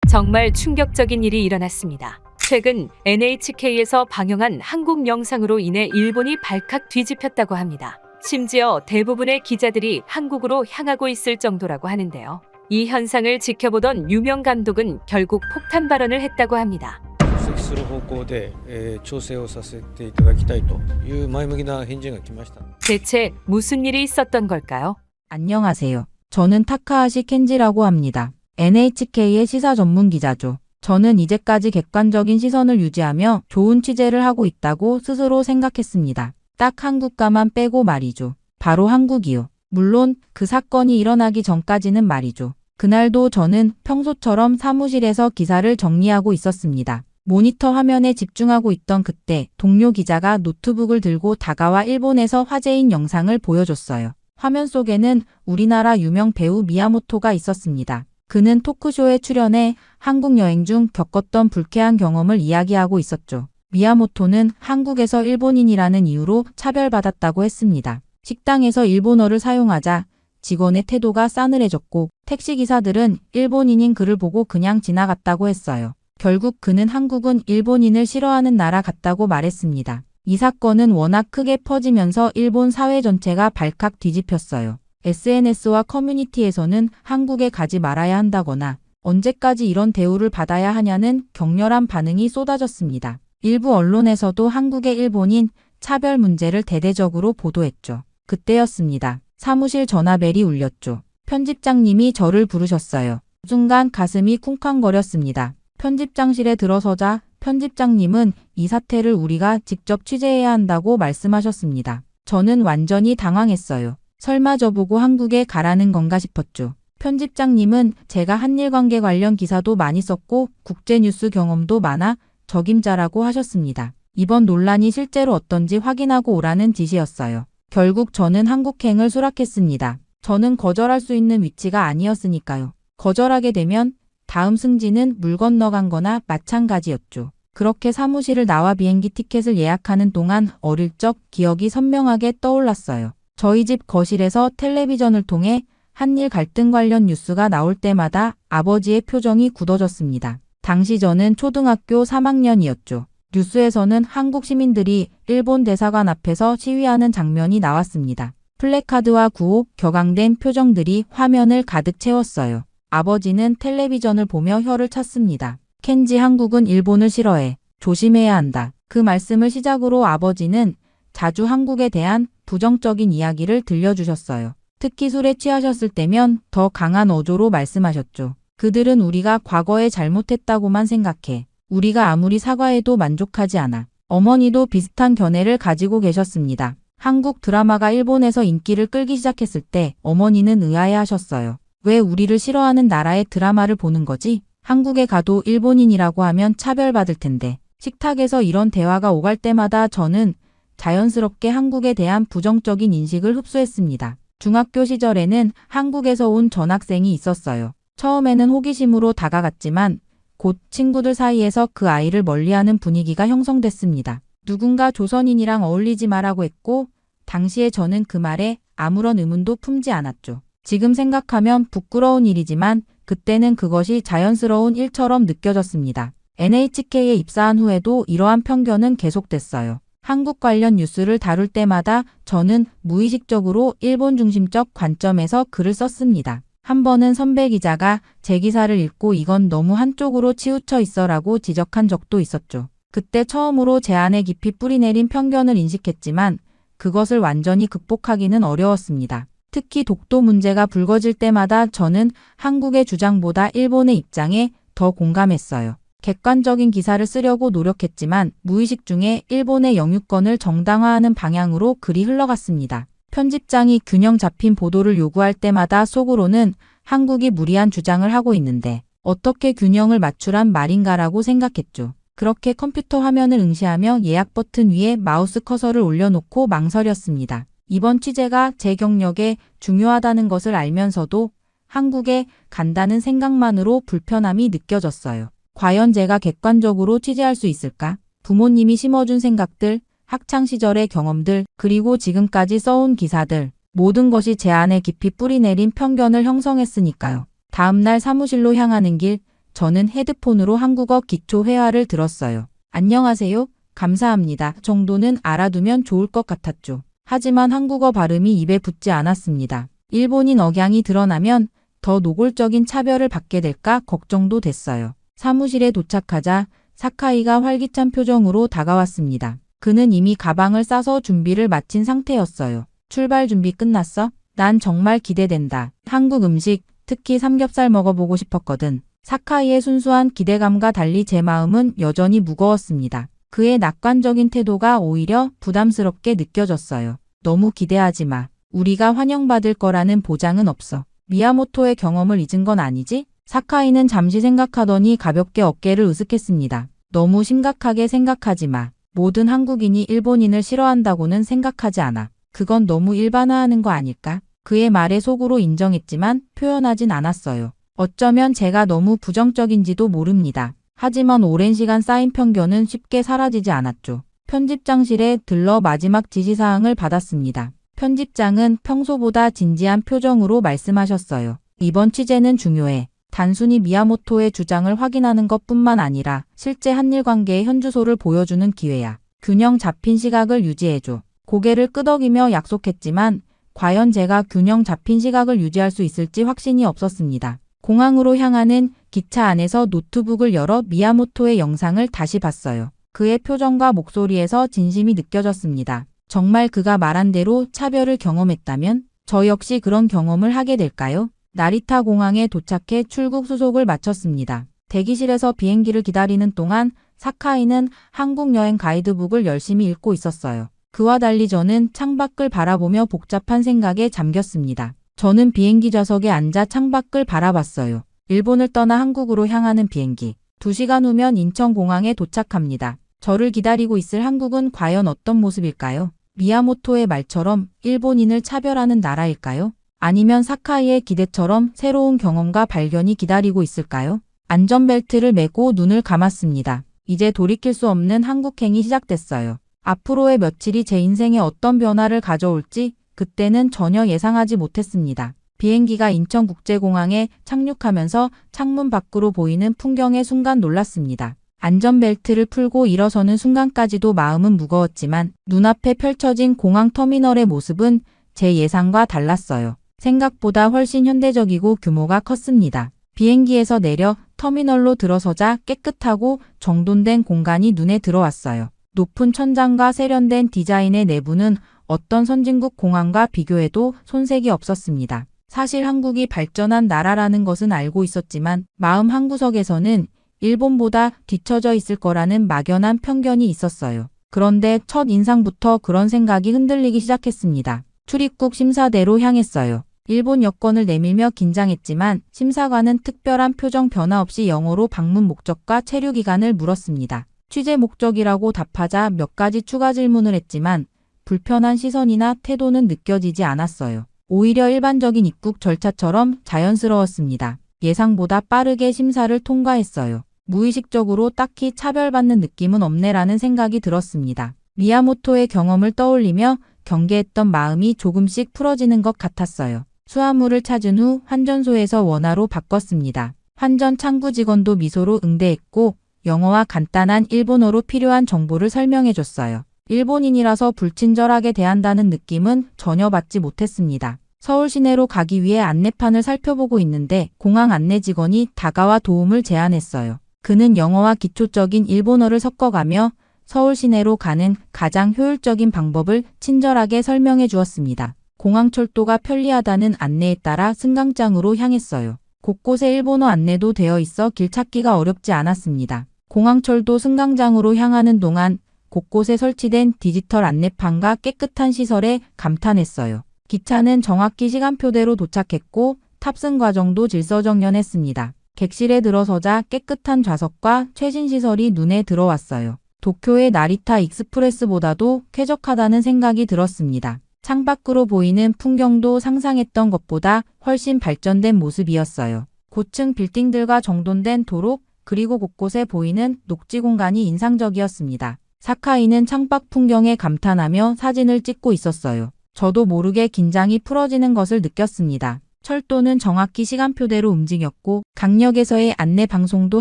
정말 충격적인 일이 일어났습니다. 최근 NHK에서 방영한 한국 영상으로 인해 일본이 발칵 뒤집혔다고 합니다. 심지어 대부분의 기자들이 한국으로 향하고 있을 정도라고 하는데요. 이 현상을 지켜보던 유명 감독은 결국 폭탄 발언을 했다고 합니다. 出席する方向で、調整をさせていただきたいという前向きな返事が来ました。 대체 무슨 일이 있었던 걸까요? 안녕하세요. 저는 타카하시 켄지라고 합니다. NHK의 시사 전문 기자죠. 저는 이제까지 객관적인 시선을 유지하며 좋은 취재를 하고 있다고 스스로 생각했습니다. 딱 한국가만 빼고 말이죠. 바로 한국이요. 물론 그 사건이 일어나기 전까지는 말이죠. 그날도 저는 평소처럼 사무실에서 기사를 정리하고 있었습니다. 모니터 화면에 집중하고 있던 그때 동료 기자가 노트북을 들고 다가와 일본에서 화제인 영상을 보여줬어요. 화면 속에는 우리나라 유명 배우 미야모토가 있었습니다. 그는 토크쇼에 출연해 한국 여행 중 겪었던 불쾌한 경험을 이야기하고 있었죠. 미야모토는 한국에서 일본인이라는 이유로 차별받았다고 했습니다. 식당에서 일본어를 사용하자 직원의 태도가 싸늘해졌고 택시기사들은 일본인인 그를 보고 그냥 지나갔다고 했어요. 결국 그는 한국은 일본인을 싫어하는 나라 같다고 말했습니다. 이 사건은 워낙 크게 퍼지면서 일본 사회 전체가 발칵 뒤집혔어요. SNS와 커뮤니티에서는 한국에 가지 말아야 한다거나 언제까지 이런 대우를 받아야 하냐는 격렬한 반응이 쏟아졌습니다. 일부 언론에서도 한국의 일본인 차별 문제를 대대적으로 보도했죠. 그때였습니다. 사무실 전화벨이 울렸죠. 편집장님이 저를 부르셨어요. 순간 가슴이 쿵쾅거렸습니다. 편집장실에 들어서자 편집장님은 이 사태를 우리가 직접 취재해야 한다고 말씀하셨습니다. 저는 완전히 당황했어요. 설마 저보고 한국에 가라는 건가 싶었죠. 편집장님은 제가 한일 관계 관련 기사도 많이 썼고 국제뉴스 경험도 많아 적임자라고 하셨습니다. 이번 논란이 실제로 어떤지 확인하고 오라는 지시였어요. 결국 저는 한국행을 수락했습니다. 저는 거절할 수 있는 위치가 아니었으니까요. 거절하게 되면 다음 승진은 물 건너간 거나 마찬가지였죠. 그렇게 사무실을 나와 비행기 티켓을 예약하는 동안 어릴 적 기억이 선명하게 떠올랐어요. 저희 집 거실에서 텔레비전을 통해 한일 갈등 관련 뉴스가 나올 때마다 아버지의 표정이 굳어졌습니다. 당시 저는 초등학교 3학년이었죠. 뉴스에서는 한국 시민들이 일본 대사관 앞에서 시위하는 장면이 나왔습니다. 플래카드와 구호, 격앙된 표정들이 화면을 가득 채웠어요. 아버지는 텔레비전을 보며 혀를 찼습니다. 켄지, 한국은 일본을 싫어해. 조심해야 한다. 그 말씀을 시작으로 아버지는 자주 한국에 대한 부정적인 이야기를 들려주셨어요. 특히 술에 취하셨을 때면 더 강한 어조로 말씀하셨죠. 그들은 우리가 과거에 잘못했다고만 생각해. 우리가 아무리 사과해도 만족하지 않아. 어머니도 비슷한 견해를 가지고 계셨습니다. 한국 드라마가 일본에서 인기를 끌기 시작했을 때 어머니는 의아해하셨어요. 왜 우리를 싫어하는 나라의 드라마를 보는 거지? 한국에 가도 일본인이라고 하면 차별받을 텐데. 식탁에서 이런 대화가 오갈 때마다 저는 자연스럽게 한국에 대한 부정적인 인식을 흡수했습니다. 중학교 시절에는 한국에서 온 전학생이 있었어요. 처음에는 호기심으로 다가갔지만 곧 친구들 사이에서 그 아이를 멀리하는 분위기가 형성됐습니다. 누군가 조선인이랑 어울리지 마라고 했고 당시에 저는 그 말에 아무런 의문도 품지 않았죠. 지금 생각하면 부끄러운 일이지만 그때는 그것이 자연스러운 일처럼 느껴졌습니다. NHK에 입사한 후에도 이러한 편견은 계속됐어요. 한국 관련 뉴스를 다룰 때마다 저는 무의식적으로 일본 중심적 관점에서 글을 썼습니다. 한 번은 선배 기자가 제 기사를 읽고 이건 너무 한쪽으로 치우쳐 있어라고 지적한 적도 있었죠. 그때 처음으로 제 안에 깊이 뿌리내린 편견을 인식했지만 그것을 완전히 극복하기는 어려웠습니다. 특히 독도 문제가 불거질 때마다 저는 한국의 주장보다 일본의 입장에 더 공감했어요. 객관적인 기사를 쓰려고 노력했지만 무의식 중에 일본의 영유권을 정당화하는 방향으로 글이 흘러갔습니다. 편집장이 균형 잡힌 보도를 요구할 때마다 속으로는 한국이 무리한 주장을 하고 있는데 어떻게 균형을 맞추란 말인가라고 생각했죠. 그렇게 컴퓨터 화면을 응시하며 예약 버튼 위에 마우스 커서를 올려놓고 망설였습니다. 이번 취재가 제 경력에 중요하다는 것을 알면서도 한국에 간다는 생각만으로 불편함이 느껴졌어요. 과연 제가 객관적으로 취재할 수 있을까? 부모님이 심어준 생각들, 학창시절의 경험들, 그리고 지금까지 써온 기사들, 모든 것이 제 안에 깊이 뿌리내린 편견을 형성했으니까요. 다음날 사무실로 향하는 길, 저는 헤드폰으로 한국어 기초 회화를 들었어요. 안녕하세요. 감사합니다. 정도는 알아두면 좋을 것 같았죠. 하지만 한국어 발음이 입에 붙지 않았습니다. 일본인 억양이 드러나면 더 노골적인 차별을 받게 될까 걱정도 됐어요. 사무실에 도착하자 사카이가 활기찬 표정으로 다가왔습니다. 그는 이미 가방을 싸서 준비를 마친 상태였어요. 출발 준비 끝났어? 난 정말 기대된다. 한국 음식, 특히 삼겹살 먹어보고 싶었거든. 사카이의 순수한 기대감과 달리 제 마음은 여전히 무거웠습니다. 그의 낙관적인 태도가 오히려 부담스럽게 느껴졌어요. 너무 기대하지 마. 우리가 환영받을 거라는 보장은 없어. 미야모토의 경험을 잊은 건 아니지? 사카이는 잠시 생각하더니 가볍게 어깨를 으쓱했습니다. 너무 심각하게 생각하지 마. 모든 한국인이 일본인을 싫어한다고는 생각하지 않아. 그건 너무 일반화하는 거 아닐까? 그의 말에 속으로 인정했지만 표현하진 않았어요. 어쩌면 제가 너무 부정적인지도 모릅니다. 하지만 오랜 시간 쌓인 편견은 쉽게 사라지지 않았죠. 편집장실에 들러 마지막 지시사항을 받았습니다. 편집장은 평소보다 진지한 표정으로 말씀하셨어요. 이번 취재는 중요해. 단순히 미야모토의 주장을 확인하는 것뿐만 아니라 실제 한일 관계의 현주소를 보여주는 기회야. 균형 잡힌 시각을 유지해줘. 고개를 끄덕이며 약속했지만 과연 제가 균형 잡힌 시각을 유지할 수 있을지 확신이 없었습니다. 공항으로 향하는 기차 안에서 노트북을 열어 미야모토의 영상을 다시 봤어요. 그의 표정과 목소리에서 진심이 느껴졌습니다. 정말 그가 말한 대로 차별을 경험했다면 저 역시 그런 경험을 하게 될까요? 나리타 공항에 도착해 출국 수속을 마쳤습니다. 대기실에서 비행기를 기다리는 동안 사카이는 한국 여행 가이드북을 열심히 읽고 있었어요. 그와 달리 저는 창밖을 바라보며 복잡한 생각에 잠겼습니다. 저는 비행기 좌석에 앉아 창밖을 바라봤어요. 일본을 떠나 한국으로 향하는 비행기. 2시간 후면 인천공항에 도착합니다. 저를 기다리고 있을 한국은 과연 어떤 모습일까요? 미야모토의 말처럼 일본인을 차별하는 나라일까요? 아니면 사카이의 기대처럼 새로운 경험과 발견이 기다리고 있을까요? 안전벨트를 매고 눈을 감았습니다. 이제 돌이킬 수 없는 한국행이 시작됐어요. 앞으로의 며칠이 제 인생에 어떤 변화를 가져올지 그때는 전혀 예상하지 못했습니다. 비행기가 인천국제공항에 착륙하면서 창문 밖으로 보이는 풍경에 순간 놀랐습니다. 안전벨트를 풀고 일어서는 순간까지도 마음은 무거웠지만 눈앞에 펼쳐진 공항 터미널의 모습은 제 예상과 달랐어요. 생각보다 훨씬 현대적이고 규모가 컸습니다. 비행기에서 내려 터미널로 들어서자 깨끗하고 정돈된 공간이 눈에 들어왔어요. 높은 천장과 세련된 디자인의 내부는 어떤 선진국 공항과 비교해도 손색이 없었습니다. 사실 한국이 발전한 나라라는 것은 알고 있었지만 마음 한구석에서는 일본보다 뒤처져 있을 거라는 막연한 편견이 있었어요. 그런데 첫 인상부터 그런 생각이 흔들리기 시작했습니다. 출입국 심사대로 향했어요. 일본 여권을 내밀며 긴장했지만 심사관은 특별한 표정 변화 없이 영어로 방문 목적과 체류 기간을 물었습니다. 취재 목적이라고 답하자 몇 가지 추가 질문을 했지만 불편한 시선이나 태도는 느껴지지 않았어요. 오히려 일반적인 입국 절차처럼 자연스러웠습니다. 예상보다 빠르게 심사를 통과했어요. 무의식적으로 딱히 차별받는 느낌은 없네라는 생각이 들었습니다. 미야모토의 경험을 떠올리며 경계했던 마음이 조금씩 풀어지는 것 같았어요. 수화물을 찾은 후 환전소에서 원화로 바꿨습니다. 환전 창구 직원도 미소로 응대했고 영어와 간단한 일본어로 필요한 정보를 설명해줬어요. 일본인이라서 불친절하게 대한다는 느낌은 전혀 받지 못했습니다. 서울 시내로 가기 위해 안내판을 살펴보고 있는데 공항 안내 직원이 다가와 도움을 제안했어요. 그는 영어와 기초적인 일본어를 섞어가며 서울 시내로 가는 가장 효율적인 방법을 친절하게 설명해 주었습니다. 공항철도가 편리하다는 안내에 따라 승강장으로 향했어요. 곳곳에 일본어 안내도 되어 있어 길 찾기가 어렵지 않았습니다. 공항철도 승강장으로 향하는 동안 곳곳에 설치된 디지털 안내판과 깨끗한 시설에 감탄했어요. 기차는 정확히 시간표대로 도착했고 탑승 과정도 질서정연했습니다. 객실에 들어서자 깨끗한 좌석과 최신 시설이 눈에 들어왔어요. 도쿄의 나리타 익스프레스보다도 쾌적하다는 생각이 들었습니다. 창밖으로 보이는 풍경도 상상했던 것보다 훨씬 발전된 모습이었어요. 고층 빌딩들과 정돈된 도로 그리고 곳곳에 보이는 녹지 공간이 인상적이었습니다. 사카이는 창밖 풍경에 감탄하며 사진을 찍고 있었어요. 저도 모르게 긴장이 풀어지는 것을 느꼈습니다. 철도는 정확히 시간표대로 움직였고 강역에서의 안내 방송도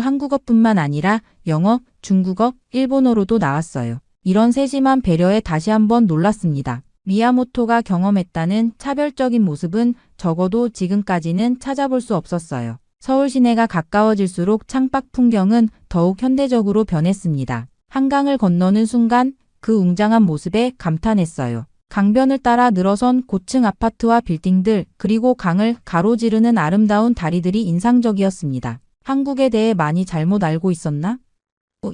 한국어뿐만 아니라 영어, 중국어, 일본어로도 나왔어요. 이런 세심한 배려에 다시 한번 놀랐습니다. 미야모토가 경험했다는 차별적인 모습은 적어도 지금까지는 찾아볼 수 없었어요. 서울 시내가 가까워질수록 창밖 풍경은 더욱 현대적으로 변했습니다. 한강을 건너는 순간 그 웅장한 모습에 감탄했어요. 강변을 따라 늘어선 고층 아파트와 빌딩들, 그리고 강을 가로지르는 아름다운 다리들이 인상적이었습니다. 한국에 대해 많이 잘못 알고 있었나?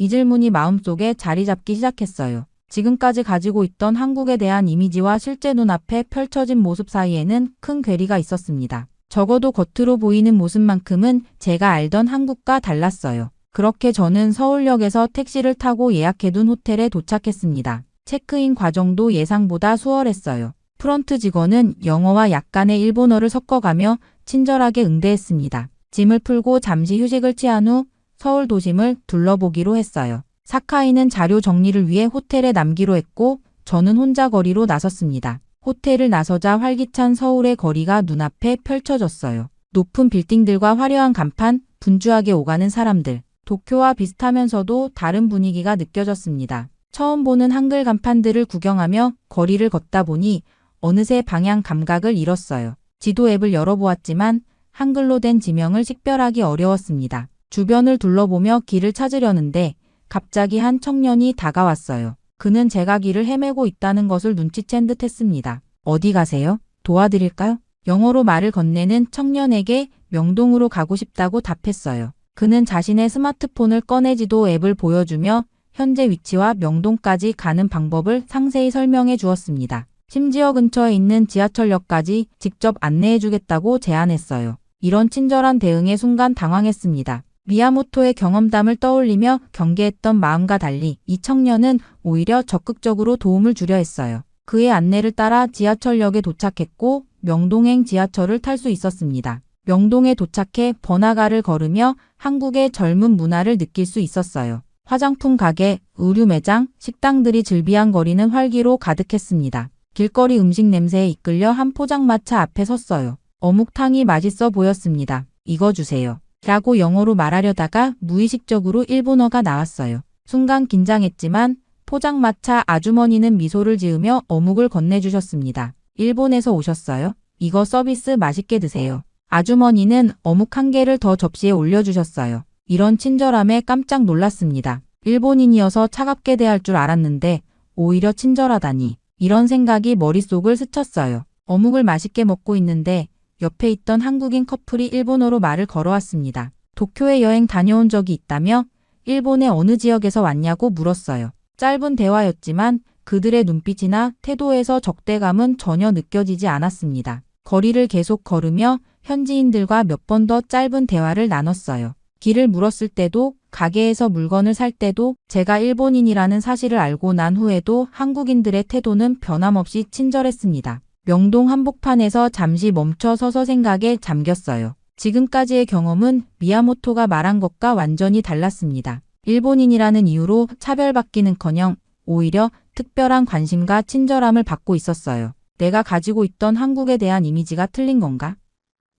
이 질문이 마음속에 자리 잡기 시작했어요. 지금까지 가지고 있던 한국에 대한 이미지와 실제 눈앞에 펼쳐진 모습 사이에는 큰 괴리가 있었습니다. 적어도 겉으로 보이는 모습만큼은 제가 알던 한국과 달랐어요. 그렇게 저는 서울역에서 택시를 타고 예약해둔 호텔에 도착했습니다. 체크인 과정도 예상보다 수월했어요. 프런트 직원은 영어와 약간의 일본어를 섞어가며 친절하게 응대했습니다. 짐을 풀고 잠시 휴식을 취한 후 서울 도심을 둘러보기로 했어요. 사카이는 자료 정리를 위해 호텔에 남기로 했고 저는 혼자 거리로 나섰습니다. 호텔을 나서자 활기찬 서울의 거리가 눈앞에 펼쳐졌어요. 높은 빌딩들과 화려한 간판, 분주하게 오가는 사람들. 도쿄와 비슷하면서도 다른 분위기가 느껴졌습니다. 처음 보는 한글 간판들을 구경하며 거리를 걷다 보니 어느새 방향 감각을 잃었어요. 지도 앱을 열어보았지만 한글로 된 지명을 식별하기 어려웠습니다. 주변을 둘러보며 길을 찾으려는데 갑자기 한 청년이 다가왔어요. 그는 제가 길을 헤매고 있다는 것을 눈치챈 듯 했습니다. 어디 가세요? 도와드릴까요? 영어로 말을 건네는 청년에게 명동으로 가고 싶다고 답했어요. 그는 자신의 스마트폰을 꺼내 지도 앱을 보여주며 현재 위치와 명동까지 가는 방법을 상세히 설명해 주었습니다. 심지어 근처에 있는 지하철역까지 직접 안내해 주겠다고 제안했어요. 이런 친절한 대응에 순간 당황했습니다. 미야모토의 경험담을 떠올리며 경계했던 마음과 달리 이 청년은 오히려 적극적으로 도움을 주려 했어요. 그의 안내를 따라 지하철역에 도착했고 명동행 지하철을 탈 수 있었습니다. 명동에 도착해 번화가를 걸으며 한국의 젊은 문화를 느낄 수 있었어요. 화장품 가게, 의류 매장, 식당들이 즐비한 거리는 활기로 가득했습니다. 길거리 음식 냄새에 이끌려 한 포장마차 앞에 섰어요. 어묵탕이 맛있어 보였습니다. 이거 주세요. 라고 영어로 말하려다가 무의식적으로 일본어가 나왔어요. 순간 긴장했지만 포장마차 아주머니는 미소를 지으며 어묵을 건네주셨습니다. 일본에서 오셨어요? 이거 서비스 맛있게 드세요. 아주머니는 어묵 1개를 더 접시에 올려주셨어요. 이런 친절함에 깜짝 놀랐습니다. 일본인이어서 차갑게 대할 줄 알았는데 오히려 친절하다니. 이런 생각이 머릿속을 스쳤어요. 어묵을 맛있게 먹고 있는데 옆에 있던 한국인 커플이 일본어로 말을 걸어왔습니다. 도쿄에 여행 다녀온 적이 있다며 일본의 어느 지역에서 왔냐고 물었어요. 짧은 대화였지만 그들의 눈빛이나 태도에서 적대감은 전혀 느껴지지 않았습니다. 거리를 계속 걸으며 현지인들과 몇 번 더 짧은 대화를 나눴어요. 길을 물었을 때도 가게에서 물건을 살 때도 제가 일본인이라는 사실을 알고 난 후에도 한국인들의 태도는 변함없이 친절했습니다. 명동 한복판에서 잠시 멈춰 서서 생각에 잠겼어요. 지금까지의 경험은 미야모토가 말한 것과 완전히 달랐습니다. 일본인이라는 이유로 차별받기는커녕 오히려 특별한 관심과 친절함을 받고 있었어요. 내가 가지고 있던 한국에 대한 이미지가 틀린 건가?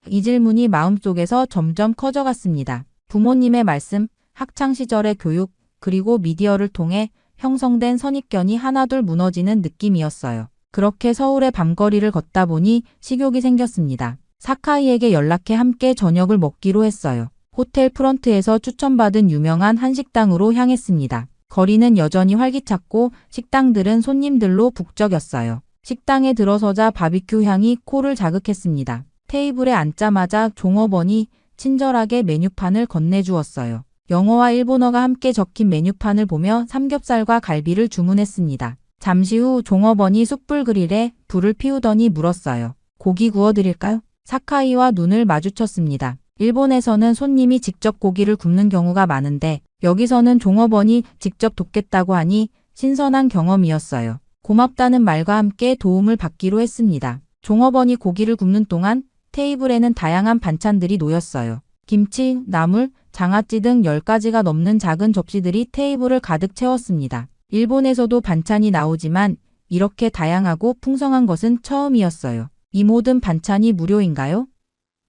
이 질문이 마음속에서 점점 커져갔습니다. 부모님의 말씀, 학창시절의 교육, 그리고 미디어를 통해 형성된 선입견이 하나둘 무너지는 느낌이었어요. 그렇게 서울의 밤거리를 걷다 보니 식욕이 생겼습니다. 사카이에게 연락해 함께 저녁을 먹기로 했어요. 호텔 프런트에서 추천받은 유명한 한식당으로 향했습니다. 거리는 여전히 활기찼고 식당들은 손님들로 북적였어요. 식당에 들어서자 바비큐 향이 코를 자극했습니다. 테이블에 앉자마자 종업원이 친절하게 메뉴판을 건네주었어요. 영어와 일본어가 함께 적힌 메뉴판을 보며 삼겹살과 갈비를 주문했습니다. 잠시 후 종업원이 숯불 그릴에 불을 피우더니 물었어요. 고기 구워드릴까요? 사카이와 눈을 마주쳤습니다. 일본에서는 손님이 직접 고기를 굽는 경우가 많은데 여기서는 종업원이 직접 돕겠다고 하니 신선한 경험이었어요. 고맙다는 말과 함께 도움을 받기로 했습니다. 종업원이 고기를 굽는 동안 테이블에는 다양한 반찬들이 놓였어요. 김치, 나물, 장아찌 등 10가지가 넘는 작은 접시들이 테이블을 가득 채웠습니다. 일본에서도 반찬이 나오지만 이렇게 다양하고 풍성한 것은 처음이었어요. 이 모든 반찬이 무료인가요?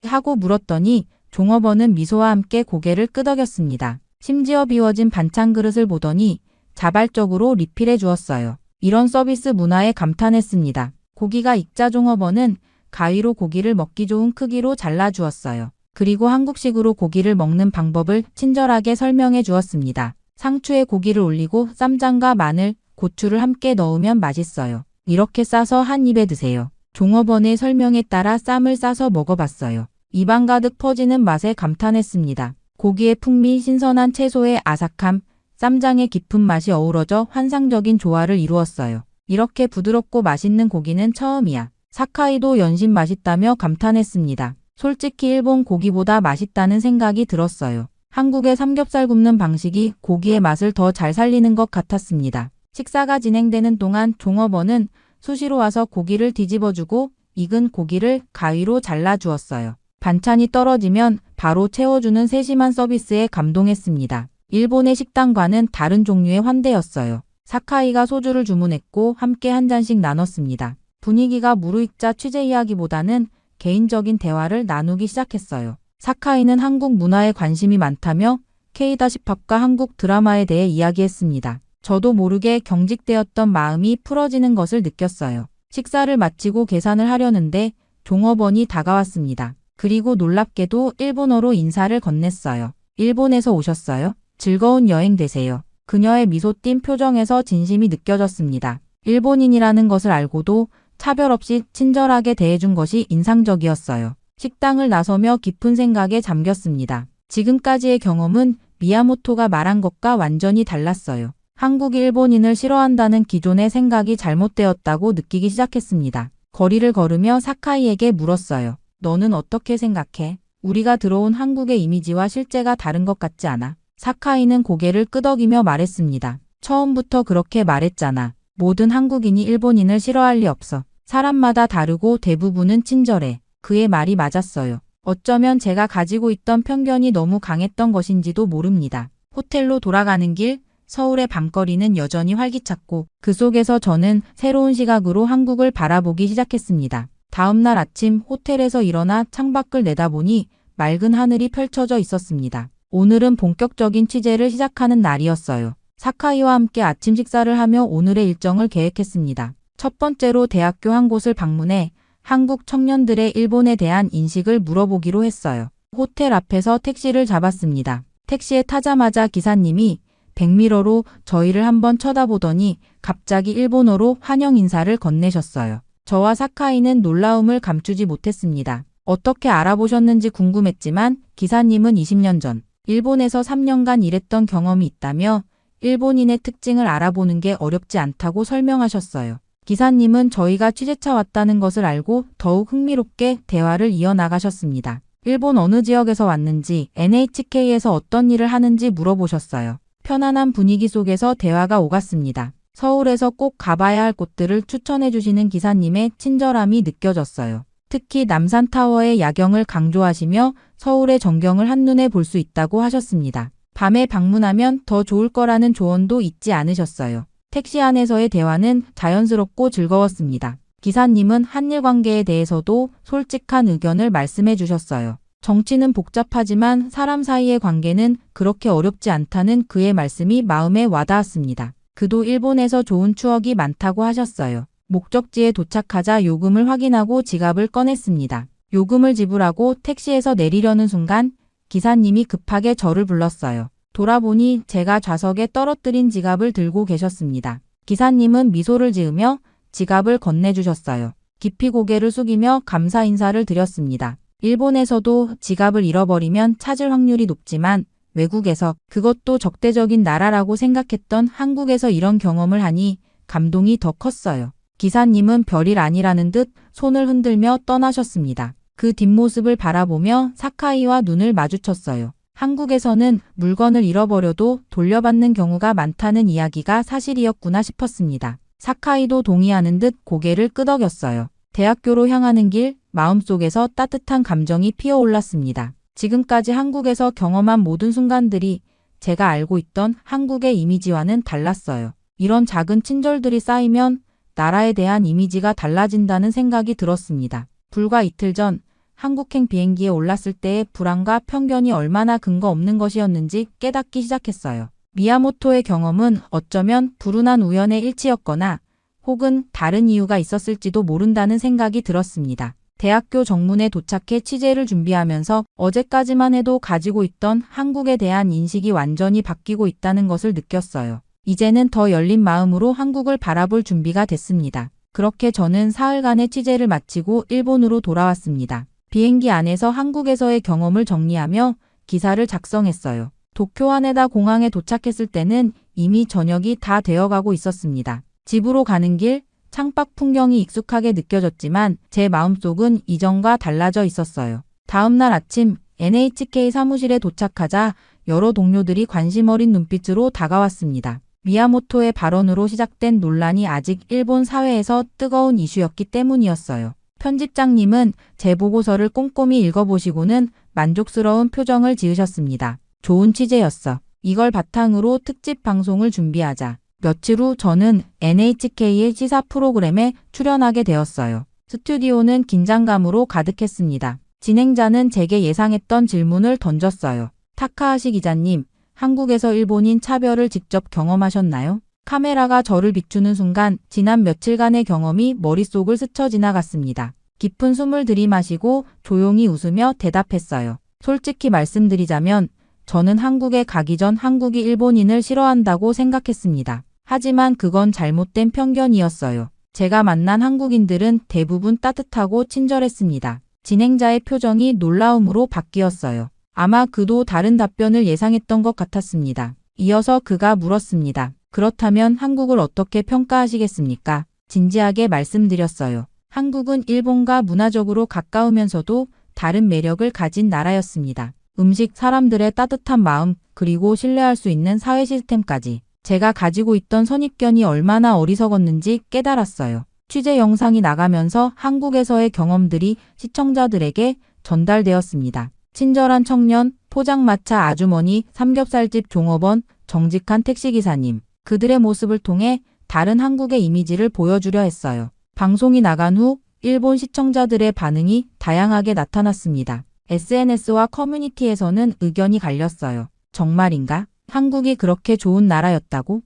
하고 물었더니 종업원은 미소와 함께 고개를 끄덕였습니다. 심지어 비워진 반찬 그릇을 보더니 자발적으로 리필해 주었어요. 이런 서비스 문화에 감탄했습니다. 고기가 익자 종업원은 가위로 고기를 먹기 좋은 크기로 잘라 주었어요. 그리고 한국식으로 고기를 먹는 방법을 친절하게 설명해 주었습니다. 상추에 고기를 올리고 쌈장과 마늘, 고추를 함께 넣으면 맛있어요. 이렇게 싸서 한 입에 드세요. 종업원의 설명에 따라 쌈을 싸서 먹어봤어요. 입안 가득 퍼지는 맛에 감탄했습니다. 고기의 풍미, 신선한 채소의 아삭함, 쌈장의 깊은 맛이 어우러져 환상적인 조화를 이루었어요. 이렇게 부드럽고 맛있는 고기는 처음이야. 사카이도 연신 맛있다며 감탄했습니다. 솔직히 일본 고기보다 맛있다는 생각이 들었어요. 한국의 삼겹살 굽는 방식이 고기의 맛을 더 잘 살리는 것 같았습니다. 식사가 진행되는 동안 종업원은 수시로 와서 고기를 뒤집어주고 익은 고기를 가위로 잘라주었어요. 반찬이 떨어지면 바로 채워주는 세심한 서비스에 감동했습니다. 일본의 식당과는 다른 종류의 환대였어요. 사카이가 소주를 주문했고 함께 한 잔씩 나눴습니다. 분위기가 무르익자 취재 이야기보다는 개인적인 대화를 나누기 시작했어요. 사카이는 한국 문화에 관심이 많다며 K-팝과 한국 드라마에 대해 이야기했습니다. 저도 모르게 경직되었던 마음이 풀어지는 것을 느꼈어요. 식사를 마치고 계산을 하려는데 종업원이 다가왔습니다. 그리고 놀랍게도 일본어로 인사를 건넸어요. 일본에서 오셨어요? 즐거운 여행 되세요. 그녀의 미소 띈 표정에서 진심이 느껴졌습니다. 일본인이라는 것을 알고도 차별 없이 친절하게 대해준 것이 인상적이었어요. 식당을 나서며 깊은 생각에 잠겼습니다. 지금까지의 경험은 미야모토가 말한 것과 완전히 달랐어요. 한국이 일본인을 싫어한다는 기존의 생각이 잘못되었다고 느끼기 시작했습니다. 거리를 걸으며 사카이에게 물었어요. 너는 어떻게 생각해? 우리가 들어온 한국의 이미지와 실제가 다른 것 같지 않아? 사카이는 고개를 끄덕이며 말했습니다. 처음부터 그렇게 말했잖아. 모든 한국인이 일본인을 싫어할 리 없어. 사람마다 다르고 대부분은 친절해. 그의 말이 맞았어요. 어쩌면 제가 가지고 있던 편견이 너무 강했던 것인지도 모릅니다. 호텔로 돌아가는 길, 서울의 밤거리는 여전히 활기찼고 그 속에서 저는 새로운 시각으로 한국을 바라보기 시작했습니다. 다음 날 아침 호텔에서 일어나 창밖을 내다보니 맑은 하늘이 펼쳐져 있었습니다. 오늘은 본격적인 취재를 시작하는 날이었어요. 사카이와 함께 아침 식사를 하며 오늘의 일정을 계획했습니다. 첫 번째로 대학교 한 곳을 방문해 한국 청년들의 일본에 대한 인식을 물어보기로 했어요. 호텔 앞에서 택시를 잡았습니다. 택시에 타자마자 기사님이 백미러로 저희를 한번 쳐다보더니 갑자기 일본어로 환영 인사를 건네셨어요. 저와 사카이는 놀라움을 감추지 못했습니다. 어떻게 알아보셨는지 궁금했지만 기사님은 20년 전 일본에서 3년간 일했던 경험이 있다며 일본인의 특징을 알아보는 게 어렵지 않다고 설명하셨어요. 기사님은 저희가 취재차 왔다는 것을 알고 더욱 흥미롭게 대화를 이어나가셨습니다. 일본 어느 지역에서 왔는지, NHK에서 어떤 일을 하는지 물어보셨어요. 편안한 분위기 속에서 대화가 오갔습니다. 서울에서 꼭 가봐야 할 곳들을 추천해 주시는 기사님의 친절함이 느껴졌어요. 특히 남산타워의 야경을 강조하시며 서울의 전경을 한눈에 볼 수 있다고 하셨습니다. 밤에 방문하면 더 좋을 거라는 조언도 잊지 않으셨어요. 택시 안에서의 대화는 자연스럽고 즐거웠습니다. 기사님은 한일 관계에 대해서도 솔직한 의견을 말씀해 주셨어요. 정치는 복잡하지만 사람 사이의 관계는 그렇게 어렵지 않다는 그의 말씀이 마음에 와닿았습니다. 그도 일본에서 좋은 추억이 많다고 하셨어요. 목적지에 도착하자 요금을 확인하고 지갑을 꺼냈습니다. 요금을 지불하고 택시에서 내리려는 순간 기사님이 급하게 저를 불렀어요. 돌아보니 제가 좌석에 떨어뜨린 지갑을 들고 계셨습니다. 기사님은 미소를 지으며 지갑을 건네주셨어요. 깊이 고개를 숙이며 감사 인사를 드렸습니다. 일본에서도 지갑을 잃어버리면 찾을 확률이 높지만 외국에서, 그것도 적대적인 나라라고 생각했던 한국에서 이런 경험을 하니 감동이 더 컸어요. 기사님은 별일 아니라는 듯 손을 흔들며 떠나셨습니다. 그 뒷모습을 바라보며 사카이와 눈을 마주쳤어요. 한국에서는 물건을 잃어버려도 돌려받는 경우가 많다는 이야기가 사실이었구나 싶었습니다. 사카이도 동의하는 듯 고개를 끄덕였어요. 대학교로 향하는 길, 마음속에서 따뜻한 감정이 피어올랐습니다. 지금까지 한국에서 경험한 모든 순간들이 제가 알고 있던 한국의 이미지와는 달랐어요. 이런 작은 친절들이 쌓이면 나라에 대한 이미지가 달라진다는 생각이 들었습니다. 불과 이틀 전 한국행 비행기에 올랐을 때의 불안과 편견이 얼마나 근거 없는 것이었는지 깨닫기 시작했어요. 미야모토의 경험은 어쩌면 불운한 우연의 일치였거나 혹은 다른 이유가 있었을지도 모른다는 생각이 들었습니다. 대학교 정문에 도착해 취재를 준비하면서 어제까지만 해도 가지고 있던 한국에 대한 인식이 완전히 바뀌고 있다는 것을 느꼈어요. 이제는 더 열린 마음으로 한국을 바라볼 준비가 됐습니다. 그렇게 저는 사흘간의 취재를 마치고 일본으로 돌아왔습니다. 비행기 안에서 한국에서의 경험을 정리하며 기사를 작성했어요. 도쿄 하네다 공항에 도착했을 때는 이미 저녁이 다 되어가고 있었습니다. 집으로 가는 길, 창밖 풍경이 익숙하게 느껴졌지만 제 마음속은 이전과 달라져 있었어요. 다음 날 아침 NHK 사무실에 도착하자 여러 동료들이 관심 어린 눈빛으로 다가왔습니다. 미야모토의 발언으로 시작된 논란이 아직 일본 사회에서 뜨거운 이슈였기 때문이었어요. 편집장님은 제 보고서를 꼼꼼히 읽어보시고는 만족스러운 표정을 지으셨습니다. 좋은 취재였어. 이걸 바탕으로 특집 방송을 준비하자. 며칠 후 저는 NHK의 시사 프로그램에 출연하게 되었어요. 스튜디오는 긴장감으로 가득했습니다. 진행자는 제게 예상했던 질문을 던졌어요. 타카하시 기자님, 한국에서 일본인 차별을 직접 경험하셨나요? 카메라가 저를 비추는 순간 지난 며칠간의 경험이 머릿속을 스쳐 지나갔습니다. 깊은 숨을 들이마시고 조용히 웃으며 대답했어요. 솔직히 말씀드리자면 저는 한국에 가기 전 한국이 일본인을 싫어한다고 생각했습니다. 하지만 그건 잘못된 편견이었어요. 제가 만난 한국인들은 대부분 따뜻하고 친절했습니다. 진행자의 표정이 놀라움으로 바뀌었어요. 아마 그도 다른 답변을 예상했던 것 같았습니다. 이어서 그가 물었습니다. 그렇다면 한국을 어떻게 평가하시겠습니까? 진지하게 말씀드렸어요. 한국은 일본과 문화적으로 가까우면서도 다른 매력을 가진 나라였습니다. 음식, 사람들의 따뜻한 마음, 그리고 신뢰할 수 있는 사회 시스템까지. 제가 가지고 있던 선입견이 얼마나 어리석었는지 깨달았어요. 취재 영상이 나가면서 한국에서의 경험들이 시청자들에게 전달되었습니다. 친절한 청년, 포장마차 아주머니, 삼겹살집 종업원, 정직한 택시기사님. 그들의 모습을 통해 다른 한국의 이미지를 보여주려 했어요. 방송이 나간 후 일본 시청자들의 반응이 다양하게 나타났습니다. SNS와 커뮤니티에서는 의견이 갈렸어요. 정말인가? 한국이 그렇게 좋은 나라였다고?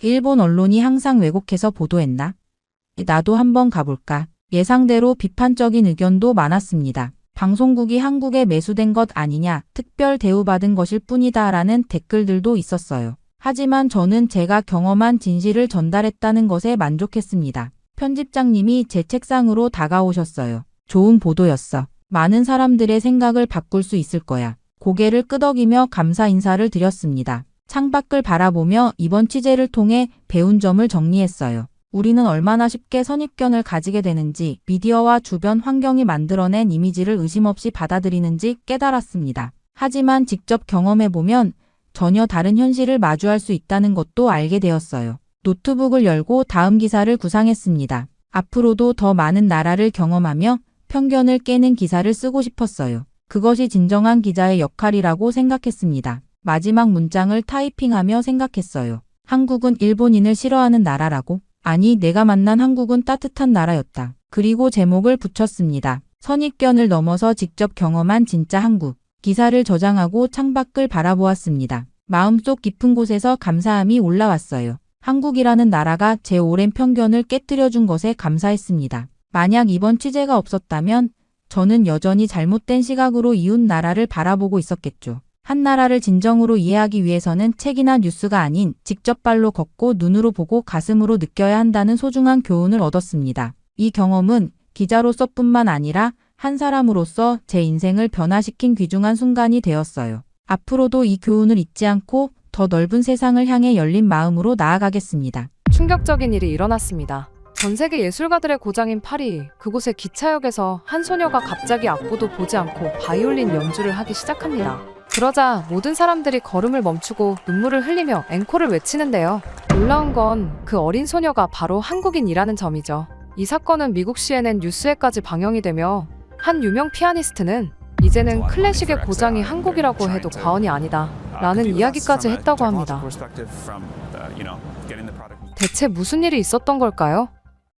일본 언론이 항상 왜곡해서 보도했나? 나도 한번 가볼까? 예상대로 비판적인 의견도 많았습니다. 방송국이 한국에 매수된 것 아니냐, 특별 대우받은 것일 뿐이다 라는 댓글들도 있었어요. 하지만 저는 제가 경험한 진실을 전달했다는 것에 만족했습니다. 편집장님이 제 책상으로 다가오셨어요. 좋은 보도였어. 많은 사람들의 생각을 바꿀 수 있을 거야. 고개를 끄덕이며 감사 인사를 드렸습니다. 창밖을 바라보며 이번 취재를 통해 배운 점을 정리했어요. 우리는 얼마나 쉽게 선입견을 가지게 되는지, 미디어와 주변 환경이 만들어낸 이미지를 의심 없이 받아들이는지 깨달았습니다. 하지만 직접 경험해보면 전혀 다른 현실을 마주할 수 있다는 것도 알게 되었어요. 노트북을 열고 다음 기사를 구상했습니다. 앞으로도 더 많은 나라를 경험하며 편견을 깨는 기사를 쓰고 싶었어요. 그것이 진정한 기자의 역할이라고 생각했습니다. 마지막 문장을 타이핑하며 생각했어요. 한국은 일본인을 싫어하는 나라라고? 아니, 내가 만난 한국은 따뜻한 나라였다. 그리고 제목을 붙였습니다. 선입견을 넘어서 직접 경험한 진짜 한국. 기사를 저장하고 창밖을 바라보았습니다. 마음속 깊은 곳에서 감사함이 올라왔어요. 한국이라는 나라가 제 오랜 편견을 깨뜨려준 것에 감사했습니다. 만약 이번 취재가 없었다면 저는 여전히 잘못된 시각으로 이웃 나라를 바라보고 있었겠죠. 한 나라를 진정으로 이해하기 위해서는 책이나 뉴스가 아닌 직접 발로 걷고 눈으로 보고 가슴으로 느껴야 한다는 소중한 교훈을 얻었습니다. 이 경험은 기자로서뿐만 아니라 한 사람으로서 제 인생을 변화시킨 귀중한 순간이 되었어요. 앞으로도 이 교훈을 잊지 않고 더 넓은 세상을 향해 열린 마음으로 나아가겠습니다. 충격적인 일이 일어났습니다. 전 세계 예술가들의 고장인 파리, 그곳의 기차역에서 한 소녀가 갑자기 앞보도 보지 않고 바이올린 연주를 하기 시작합니다. 그러자 모든 사람들이 걸음을 멈추고 눈물을 흘리며 앵콜을 외치는데요. 놀라운 건 그 어린 소녀가 바로 한국인이라는 점이죠. 이 사건은 미국 CNN 뉴스에까지 방영이 되며 한 유명 피아니스트는 이제는 클래식의 고장이 한국이라고 해도 과언이 아니다 라는 이야기까지 했다고 합니다. 대체 무슨 일이 있었던 걸까요?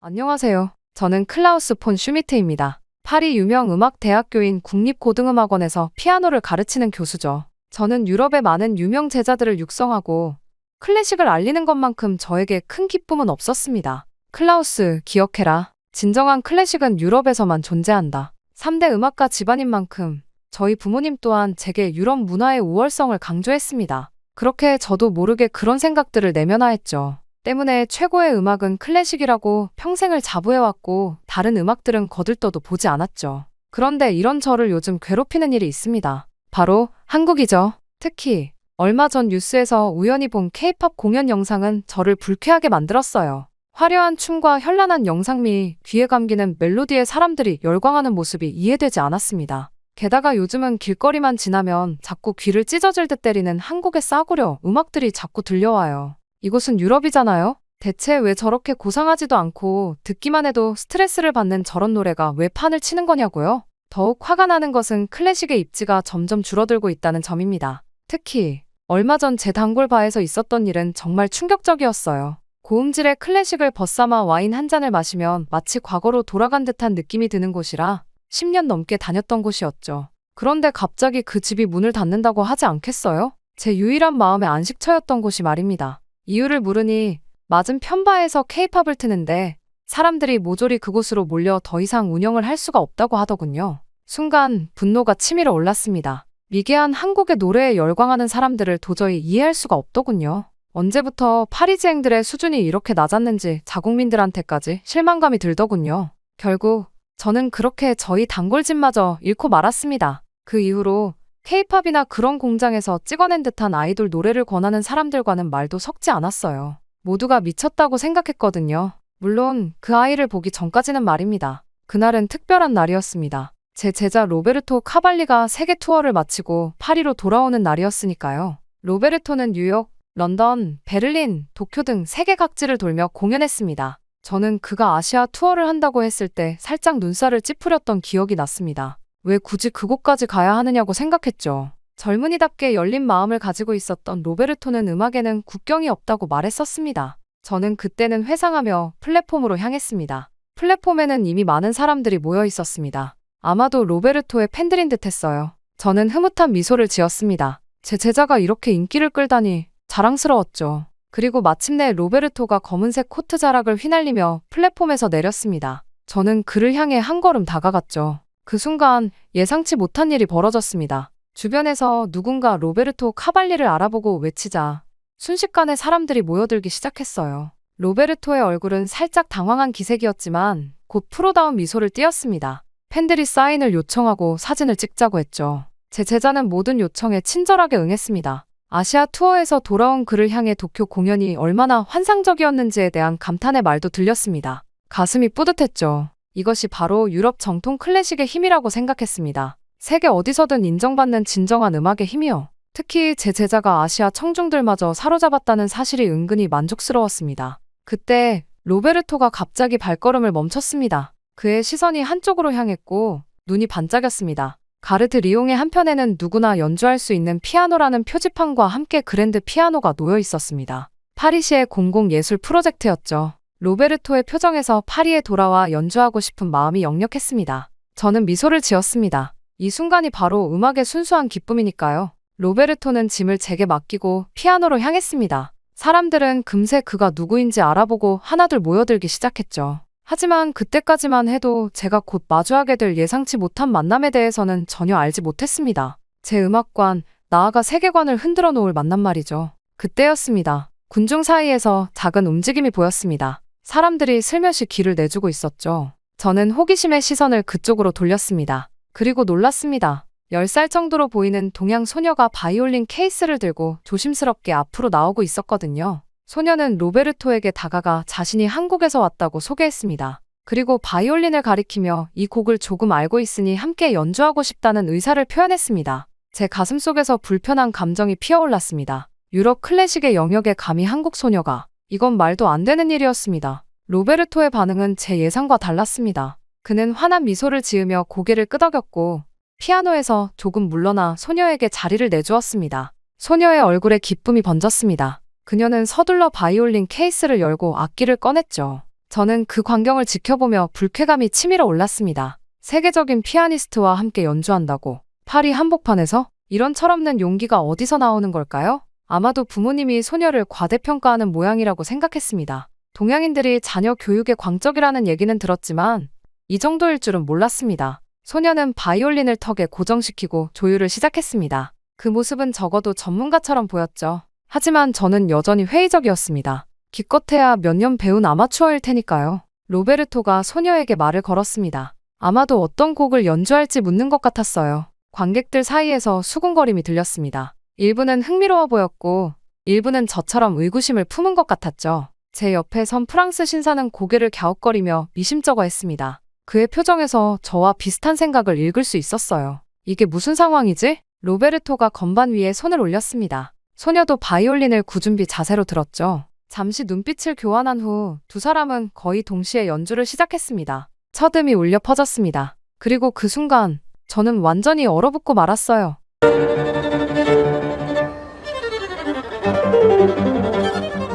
안녕하세요. 저는 클라우스 폰 슈미트입니다. 파리 유명 음악 대학교인 국립고등음악원에서 피아노를 가르치는 교수죠. 저는 유럽의 많은 유명 제자들을 육성하고 클래식을 알리는 것만큼 저에게 큰 기쁨은 없었습니다. 클라우스, 기억해라. 진정한 클래식은 유럽에서만 존재한다. 3대 음악가 집안인 만큼 저희 부모님 또한 제게 유럽 문화의 우월성을 강조했습니다. 그렇게 저도 모르게 그런 생각들을 내면화했죠. 때문에 최고의 음악은 클래식이라고 평생을 자부해왔고 다른 음악들은 거들떠도 보지 않았죠. 그런데 이런 저를 요즘 괴롭히는 일이 있습니다. 바로 한국이죠. 특히 얼마 전 뉴스에서 우연히 본 K-팝 공연 영상은 저를 불쾌하게 만들었어요. 화려한 춤과 현란한 영상미, 귀에 감기는 멜로디에 사람들이 열광하는 모습이 이해되지 않았습니다. 게다가 요즘은 길거리만 지나면 자꾸 귀를 찢어질 듯 때리는 한국의 싸구려 음악들이 자꾸 들려와요. 이곳은 유럽이잖아요? 대체 왜 저렇게 고상하지도 않고 듣기만 해도 스트레스를 받는 저런 노래가 왜 판을 치는 거냐고요? 더욱 화가 나는 것은 클래식의 입지가 점점 줄어들고 있다는 점입니다. 특히 얼마 전 제 단골 바에서 있었던 일은 정말 충격적이었어요. 고음질의 클래식을 벗삼아 와인 한 잔을 마시면 마치 과거로 돌아간 듯한 느낌이 드는 곳이라 10년 넘게 다녔던 곳이었죠. 그런데 갑자기 그 집이 문을 닫는다고 하지 않겠어요? 제 유일한 마음의 안식처였던 곳이 말입니다. 이유를 물으니 맞은편 바에서 K-팝을 트는데 사람들이 모조리 그곳으로 몰려 더 이상 운영을 할 수가 없다고 하더군요. 순간 분노가 치밀어 올랐습니다. 미개한 한국의 노래에 열광하는 사람들을 도저히 이해할 수가 없더군요. 언제부터 파리지앵들의 수준이 이렇게 낮았는지 자국민들한테까지 실망감이 들더군요. 결국 저는 그렇게 저희 단골집마저 잃고 말았습니다. 그 이후로 K-팝이나 그런 공장에서 찍어낸 듯한 아이돌 노래를 권하는 사람들과는 말도 섞지 않았어요. 모두가 미쳤다고 생각했거든요. 물론 그 아이를 보기 전까지는 말입니다. 그날은 특별한 날이었습니다. 제 제자 로베르토 카발리가 세계 투어를 마치고 파리로 돌아오는 날이었으니까요. 로베르토는 뉴욕, 런던, 베를린, 도쿄 등 세계 각지를 돌며 공연했습니다. 저는 그가 아시아 투어를 한다고 했을 때 살짝 눈살을 찌푸렸던 기억이 났습니다. 왜 굳이 그곳까지 가야 하느냐고 생각했죠. 젊은이답게 열린 마음을 가지고 있었던 로베르토는 음악에는 국경이 없다고 말했었습니다. 저는 그때는 회상하며 플랫폼으로 향했습니다. 플랫폼에는 이미 많은 사람들이 모여 있었습니다. 아마도 로베르토의 팬들인 듯했어요. 저는 흐뭇한 미소를 지었습니다. 제 제자가 이렇게 인기를 끌다니 자랑스러웠죠. 그리고 마침내 로베르토가 검은색 코트 자락을 휘날리며 플랫폼에서 내렸습니다. 저는 그를 향해 한 걸음 다가갔죠. 그 순간 예상치 못한 일이 벌어졌습니다. 주변에서 누군가 로베르토 카발리를 알아보고 외치자 순식간에 사람들이 모여들기 시작했어요. 로베르토의 얼굴은 살짝 당황한 기색이었지만 곧 프로다운 미소를 띄었습니다. 팬들이 사인을 요청하고 사진을 찍자고 했죠. 제 제자는 모든 요청에 친절하게 응했습니다. 아시아 투어에서 돌아온 그를 향해 도쿄 공연이 얼마나 환상적이었는지에 대한 감탄의 말도 들렸습니다. 가슴이 뿌듯했죠. 이것이 바로 유럽 정통 클래식의 힘이라고 생각했습니다. 세계 어디서든 인정받는 진정한 음악의 힘이요. 특히 제 제자가 아시아 청중들마저 사로잡았다는 사실이 은근히 만족스러웠습니다. 그때 로베르토가 갑자기 발걸음을 멈췄습니다. 그의 시선이 한쪽으로 향했고 눈이 반짝였습니다. 가르드 리옹의 한편에는 누구나 연주할 수 있는 피아노라는 표지판과 함께 그랜드 피아노가 놓여 있었습니다. 파리시의 공공예술 프로젝트였죠. 로베르토의 표정에서 파리에 돌아와 연주하고 싶은 마음이 역력했습니다. 저는 미소를 지었습니다. 이 순간이 바로 음악의 순수한 기쁨이니까요. 로베르토는 짐을 제게 맡기고 피아노로 향했습니다. 사람들은 금세 그가 누구인지 알아보고 하나둘 모여들기 시작했죠. 하지만 그때까지만 해도 제가 곧 마주하게 될 예상치 못한 만남에 대해서는 전혀 알지 못했습니다. 제 음악관, 나아가 세계관을 흔들어 놓을 만남 말이죠. 그때였습니다. 군중 사이에서 작은 움직임이 보였습니다. 사람들이 슬며시 귀를 내주고 있었죠. 저는 호기심의 시선을 그쪽으로 돌렸습니다. 그리고 놀랐습니다. 10살 정도로 보이는 동양 소녀가 바이올린 케이스를 들고 조심스럽게 앞으로 나오고 있었거든요. 소녀는 로베르토에게 다가가 자신이 한국에서 왔다고 소개했습니다. 그리고 바이올린을 가리키며 이 곡을 조금 알고 있으니 함께 연주하고 싶다는 의사를 표현했습니다. 제 가슴속에서 불편한 감정이 피어올랐습니다. 유럽 클래식의 영역에 감히 한국 소녀가. 이건 말도 안 되는 일이었습니다. 로베르토의 반응은 제 예상과 달랐습니다. 그는 환한 미소를 지으며 고개를 끄덕였고 피아노에서 조금 물러나 소녀에게 자리를 내주었습니다. 소녀의 얼굴에 기쁨이 번졌습니다. 그녀는 서둘러 바이올린 케이스를 열고 악기를 꺼냈죠. 저는 그 광경을 지켜보며 불쾌감이 치밀어 올랐습니다. 세계적인 피아니스트와 함께 연주한다고. 파리 한복판에서? 이런 철없는 용기가 어디서 나오는 걸까요? 아마도 부모님이 소녀를 과대평가하는 모양이라고 생각했습니다. 동양인들이 자녀 교육에 광적이라는 얘기는 들었지만 이 정도일 줄은 몰랐습니다. 소녀는 바이올린을 턱에 고정시키고 조율을 시작했습니다. 그 모습은 적어도 전문가처럼 보였죠. 하지만 저는 여전히 회의적이었습니다. 기껏해야 몇 년 배운 아마추어일 테니까요. 로베르토가 소녀에게 말을 걸었습니다. 아마도 어떤 곡을 연주할지 묻는 것 같았어요. 관객들 사이에서 수군거림이 들렸습니다. 일부는 흥미로워 보였고 일부는 저처럼 의구심을 품은 것 같았죠. 제 옆에 선 프랑스 신사는 고개를 갸웃거리며 미심쩍어 했습니다. 그의 표정에서 저와 비슷한 생각을 읽을 수 있었어요. 이게 무슨 상황이지? 로베르토가 건반 위에 손을 올렸습니다. 소녀도 바이올린을 구준비 자세로 들었죠. 잠시 눈빛을 교환한 후 두 사람은 거의 동시에 연주를 시작했습니다. 첫음이 울려 퍼졌습니다. 그리고 그 순간 저는 완전히 얼어붙고 말았어요.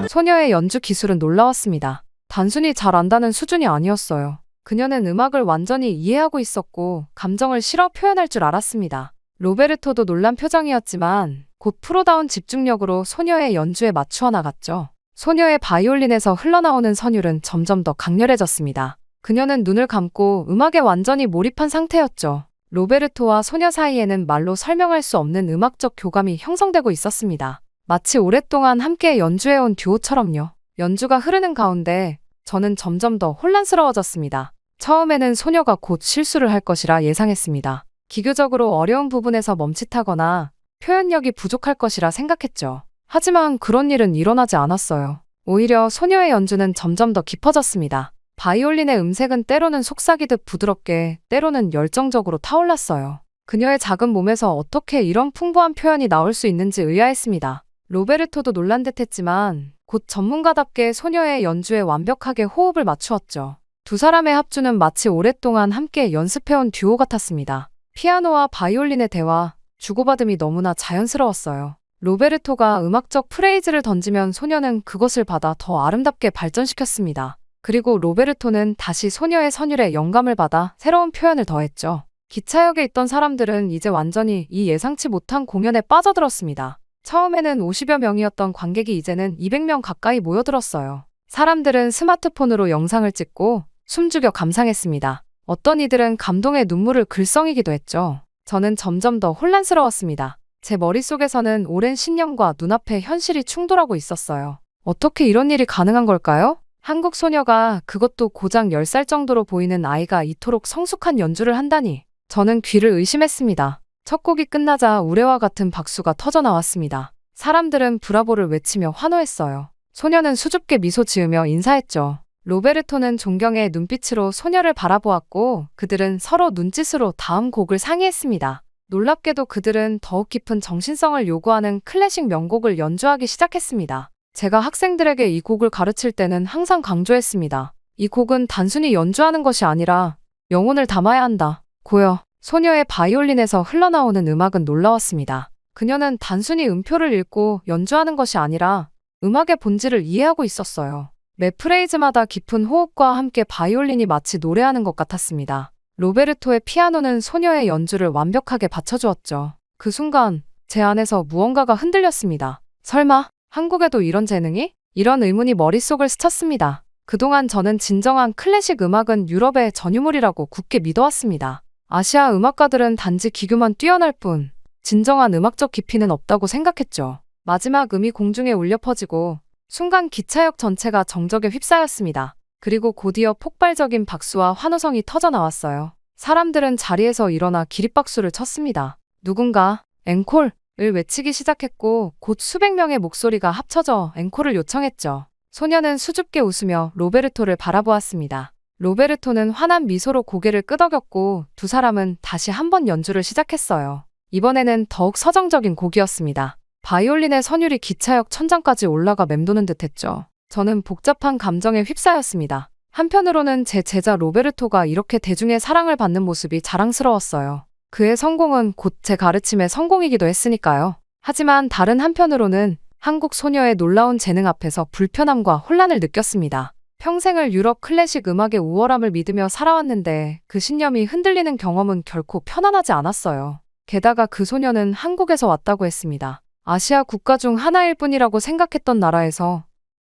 소녀의 연주 기술은 놀라웠습니다. 단순히 잘 안다는 수준이 아니었어요. 그녀는 음악을 완전히 이해하고 있었고 감정을 실어 표현할 줄 알았습니다. 로베르토도 놀란 표정이었지만 곧 프로다운 집중력으로 소녀의 연주에 맞추어 나갔죠. 소녀의 바이올린에서 흘러나오는 선율은 점점 더 강렬해졌습니다. 그녀는 눈을 감고 음악에 완전히 몰입한 상태였죠. 로베르토와 소녀 사이에는 말로 설명할 수 없는 음악적 교감이 형성되고 있었습니다. 마치 오랫동안 함께 연주해온 듀오처럼요. 연주가 흐르는 가운데 저는 점점 더 혼란스러워졌습니다. 처음에는 소녀가 곧 실수를 할 것이라 예상했습니다. 기교적으로 어려운 부분에서 멈칫하거나 표현력이 부족할 것이라 생각했죠. 하지만 그런 일은 일어나지 않았어요. 오히려 소녀의 연주는 점점 더 깊어졌습니다. 바이올린의 음색은 때로는 속삭이듯 부드럽게, 때로는 열정적으로 타올랐어요. 그녀의 작은 몸에서 어떻게 이런 풍부한 표현이 나올 수 있는지 의아했습니다. 로베르토도 놀란 듯 했지만 곧 전문가답게 소녀의 연주에 완벽하게 호흡을 맞추었죠. 두 사람의 합주는 마치 오랫동안 함께 연습해온 듀오 같았습니다. 피아노와 바이올린의 대화, 주고받음이 너무나 자연스러웠어요. 로베르토가 음악적 프레이즈를 던지면 소녀는 그것을 받아 더 아름답게 발전시켰습니다. 그리고 로베르토는 다시 소녀의 선율에 영감을 받아 새로운 표현을 더했죠. 기차역에 있던 사람들은 이제 완전히 이 예상치 못한 공연에 빠져들었습니다. 처음에는 50여 명이었던 관객이 이제는 200명 가까이 모여들었어요. 사람들은 스마트폰으로 영상을 찍고 숨죽여 감상했습니다. 어떤 이들은 감동의 눈물을 글썽이기도 했죠. 저는 점점 더 혼란스러웠습니다. 제 머릿속에서는 오랜 신념과 눈앞의 현실이 충돌하고 있었어요. 어떻게 이런 일이 가능한 걸까요? 한국 소녀가, 그것도 고작 10살 정도로 보이는 아이가 이토록 성숙한 연주를 한다니. 저는 귀를 의심했습니다. 첫 곡이 끝나자 우레와 같은 박수가 터져 나왔습니다. 사람들은 브라보를 외치며 환호했어요. 소녀는 수줍게 미소 지으며 인사했죠. 로베르토는 존경의 눈빛으로 소녀를 바라보았고 그들은 서로 눈짓으로 다음 곡을 상의했습니다. 놀랍게도 그들은 더욱 깊은 정신성을 요구하는 클래식 명곡을 연주하기 시작했습니다. 제가 학생들에게 이 곡을 가르칠 때는 항상 강조했습니다. 이 곡은 단순히 연주하는 것이 아니라 영혼을 담아야 한다. 고요. 소녀의 바이올린에서 흘러나오는 음악은 놀라웠습니다. 그녀는 단순히 음표를 읽고 연주하는 것이 아니라 음악의 본질을 이해하고 있었어요. 매 프레이즈마다 깊은 호흡과 함께 바이올린이 마치 노래하는 것 같았습니다. 로베르토의 피아노는 소녀의 연주를 완벽하게 받쳐주었죠. 그 순간 제 안에서 무언가가 흔들렸습니다. 설마 한국에도 이런 재능이? 이런 의문이 머릿속을 스쳤습니다. 그동안 저는 진정한 클래식 음악은 유럽의 전유물이라고 굳게 믿어왔습니다. 아시아 음악가들은 단지 기교만 뛰어날 뿐 진정한 음악적 깊이는 없다고 생각했죠. 마지막 음이 공중에 울려 퍼지고 순간 기차역 전체가 정적에 휩싸였습니다. 그리고 곧이어 폭발적인 박수와 환호성이 터져 나왔어요. 사람들은 자리에서 일어나 기립박수를 쳤습니다. 누군가 앵콜을 외치기 시작했고 곧 수백 명의 목소리가 합쳐져 앵콜을 요청했죠. 소녀는 수줍게 웃으며 로베르토를 바라보았습니다. 로베르토는 환한 미소로 고개를 끄덕였고 두 사람은 다시 한 번 연주를 시작했어요. 이번에는 더욱 서정적인 곡이었습니다. 바이올린의 선율이 기차역 천장까지 올라가 맴도는 듯했죠. 저는 복잡한 감정에 휩싸였습니다. 한편으로는 제 제자 로베르토가 이렇게 대중의 사랑을 받는 모습이 자랑스러웠어요. 그의 성공은 곧 제 가르침의 성공이기도 했으니까요. 하지만 다른 한편으로는 한국 소녀의 놀라운 재능 앞에서 불편함과 혼란을 느꼈습니다. 평생을 유럽 클래식 음악의 우월함을 믿으며 살아왔는데 그 신념이 흔들리는 경험은 결코 편안하지 않았어요. 게다가 그 소녀는 한국에서 왔다고 했습니다. 아시아 국가 중 하나일 뿐이라고 생각했던 나라에서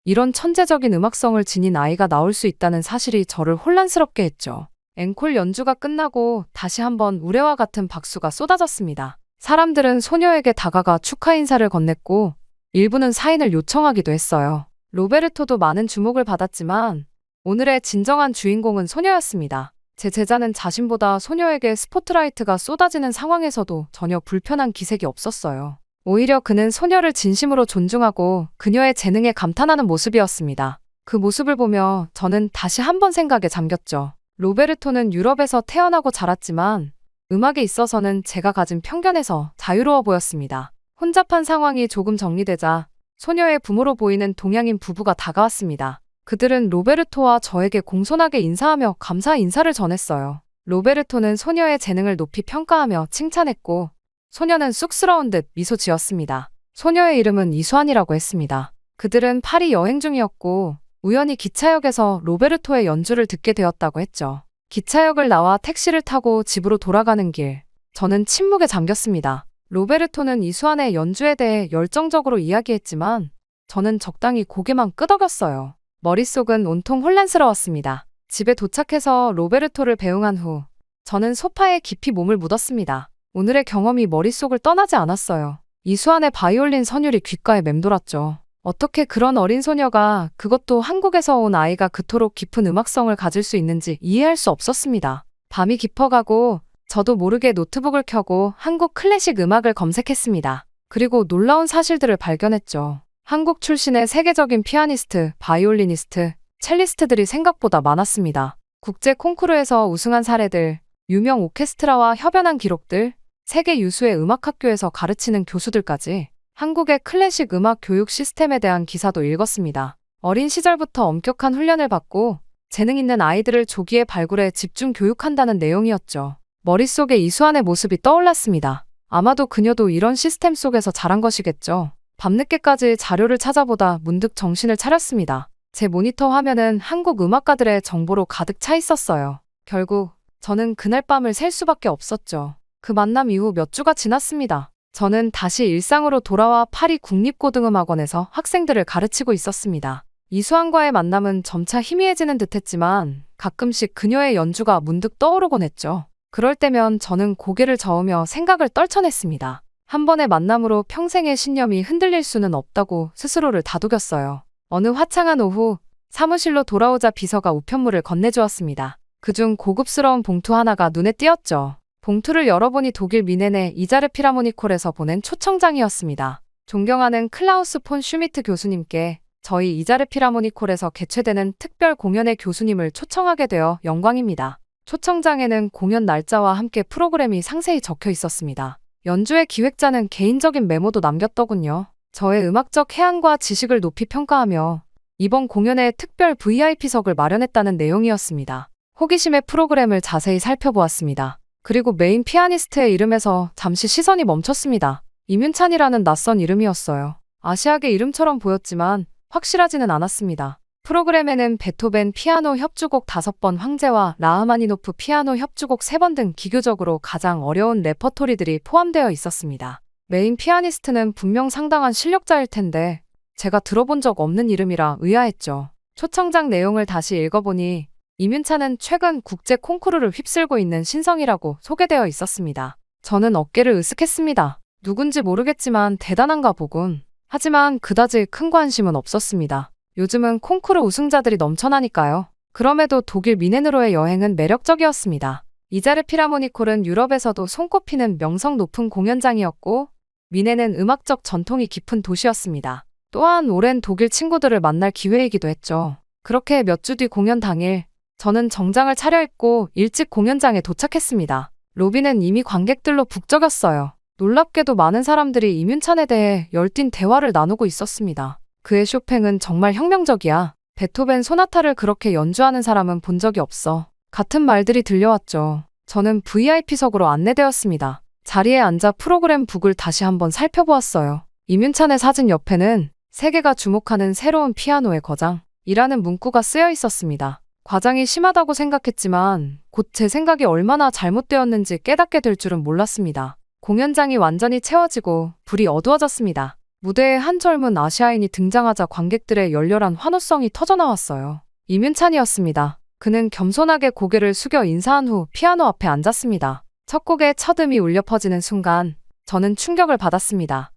이런 천재적인 음악성을 지닌 아이가 나올 수 있다는 사실이 저를 혼란스럽게 했죠. 앵콜 연주가 끝나고 다시 한번 우레와 같은 박수가 쏟아졌습니다. 사람들은 소녀에게 다가가 축하 인사를 건넸고 일부는 사인을 요청하기도 했어요. 로베르토도 많은 주목을 받았지만 오늘의 진정한 주인공은 소녀였습니다. 제 제자는 자신보다 소녀에게 스포트라이트가 쏟아지는 상황에서도 전혀 불편한 기색이 없었어요. 오히려 그는 소녀를 진심으로 존중하고 그녀의 재능에 감탄하는 모습이었습니다. 그 모습을 보며 저는 다시 한번 생각에 잠겼죠. 로베르토는 유럽에서 태어나고 자랐지만 음악에 있어서는 제가 가진 편견에서 자유로워 보였습니다. 혼잡한 상황이 조금 정리되자 소녀의 부모로 보이는 동양인 부부가 다가왔습니다. 그들은 로베르토와 저에게 공손하게 인사하며 감사 인사를 전했어요. 로베르토는 소녀의 재능을 높이 평가하며 칭찬했고 소녀는 쑥스러운 듯 미소 지었습니다. 소녀의 이름은 이수환이라고 했습니다. 그들은 파리 여행 중이었고 우연히 기차역에서 로베르토의 연주를 듣게 되었다고 했죠. 기차역을 나와 택시를 타고 집으로 돌아가는 길, 저는 침묵에 잠겼습니다. 로베르토는 이수환의 연주에 대해 열정적으로 이야기했지만 저는 적당히 고개만 끄덕였어요. 머릿속은 온통 혼란스러웠습니다. 집에 도착해서 로베르토를 배웅한 후 저는 소파에 깊이 몸을 묻었습니다. 오늘의 경험이 머릿속을 떠나지 않았어요. 이수환의 바이올린 선율이 귓가에 맴돌았죠. 어떻게 그런 어린 소녀가, 그것도 한국에서 온 아이가 그토록 깊은 음악성을 가질 수 있는지 이해할 수 없었습니다. 밤이 깊어가고 저도 모르게 노트북을 켜고 한국 클래식 음악을 검색했습니다. 그리고 놀라운 사실들을 발견했죠. 한국 출신의 세계적인 피아니스트, 바이올리니스트, 첼리스트들이 생각보다 많았습니다. 국제 콩쿠르에서 우승한 사례들, 유명 오케스트라와 협연한 기록들, 세계 유수의 음악학교에서 가르치는 교수들까지 한국의 클래식 음악 교육 시스템에 대한 기사도 읽었습니다. 어린 시절부터 엄격한 훈련을 받고 재능 있는 아이들을 조기에 발굴해 집중 교육한다는 내용이었죠. 머릿속에 이수환의 모습이 떠올랐습니다. 아마도 그녀도 이런 시스템 속에서 자란 것이겠죠. 밤늦게까지 자료를 찾아보다 문득 정신을 차렸습니다. 제 모니터 화면은 한국 음악가들의 정보로 가득 차 있었어요. 결국 저는 그날 밤을 셀 수밖에 없었죠. 그 만남 이후 몇 주가 지났습니다. 저는 다시 일상으로 돌아와 파리 국립고등음악원에서 학생들을 가르치고 있었습니다. 이수환과의 만남은 점차 희미해지는 듯했지만 가끔씩 그녀의 연주가 문득 떠오르곤 했죠. 그럴 때면 저는 고개를 저으며 생각을 떨쳐냈습니다. 한 번의 만남으로 평생의 신념이 흔들릴 수는 없다고 스스로를 다독였어요. 어느 화창한 오후 사무실로 돌아오자 비서가 우편물을 건네주었습니다. 그중 고급스러운 봉투 하나가 눈에 띄었죠. 봉투를 열어보니 독일 미넨의 이자르 피라모니콜에서 보낸 초청장이었습니다. 존경하는 클라우스 폰 슈미트 교수님께 저희 이자르 피라모니콜에서 개최되는 특별 공연의 교수님을 초청하게 되어 영광입니다. 초청장에는 공연 날짜와 함께 프로그램이 상세히 적혀 있었습니다. 연주의 기획자는 개인적인 메모도 남겼더군요. 저의 음악적 해안과 지식을 높이 평가하며 이번 공연에 특별 VIP석을 마련했다는 내용이었습니다. 호기심에 프로그램을 자세히 살펴보았습니다. 그리고 메인 피아니스트의 이름에서 잠시 시선이 멈췄습니다. 임윤찬이라는 낯선 이름이었어요. 아시아계 이름처럼 보였지만 확실하지는 않았습니다. 프로그램에는 베토벤 피아노 협주곡 5번 황제와 라흐마니노프 피아노 협주곡 3번 등 기교적으로 가장 어려운 레퍼토리들이 포함되어 있었습니다. 메인 피아니스트는 분명 상당한 실력자일 텐데 제가 들어본 적 없는 이름이라 의아했죠. 초청장 내용을 다시 읽어보니 임윤찬은 최근 국제 콩쿠르를 휩쓸고 있는 신성이라고 소개되어 있었습니다. 저는 어깨를 으쓱했습니다. 누군지 모르겠지만 대단한가 보군. 하지만 그다지 큰 관심은 없었습니다. 요즘은 콩쿠르 우승자들이 넘쳐나니까요. 그럼에도 독일 미넨으로의 여행은 매력적이었습니다. 이자르 피라모니콜은 유럽에서도 손꼽히는 명성 높은 공연장이었고 미넨은 음악적 전통이 깊은 도시였습니다. 또한 오랜 독일 친구들을 만날 기회이기도 했죠. 그렇게 몇 주 뒤 공연 당일 저는 정장을 차려입고 일찍 공연장에 도착했습니다. 로비는 이미 관객들로 북적였어요. 놀랍게도 많은 사람들이 임윤찬에 대해 열띤 대화를 나누고 있었습니다. 그의 쇼팽은 정말 혁명적이야. 베토벤 소나타를 그렇게 연주하는 사람은 본 적이 없어. 같은 말들이 들려왔죠. 저는 VIP석으로 안내되었습니다. 자리에 앉아 프로그램 북을 다시 한번 살펴보았어요. 임윤찬의 사진 옆에는 세계가 주목하는 새로운 피아노의 거장, 이라는 문구가 쓰여 있었습니다. 과장이 심하다고 생각했지만 곧 제 생각이 얼마나 잘못되었는지 깨닫게 될 줄은 몰랐습니다. 공연장이 완전히 채워지고 불이 어두워졌습니다. 무대에 한 젊은 아시아인이 등장하자 관객들의 열렬한 환호성이 터져나왔어요. 이민찬이었습니다. 그는 겸손하게 고개를 숙여 인사한 후 피아노 앞에 앉았습니다. 첫 곡의 첫 음이 울려 퍼지는 순간 저는 충격을 받았습니다.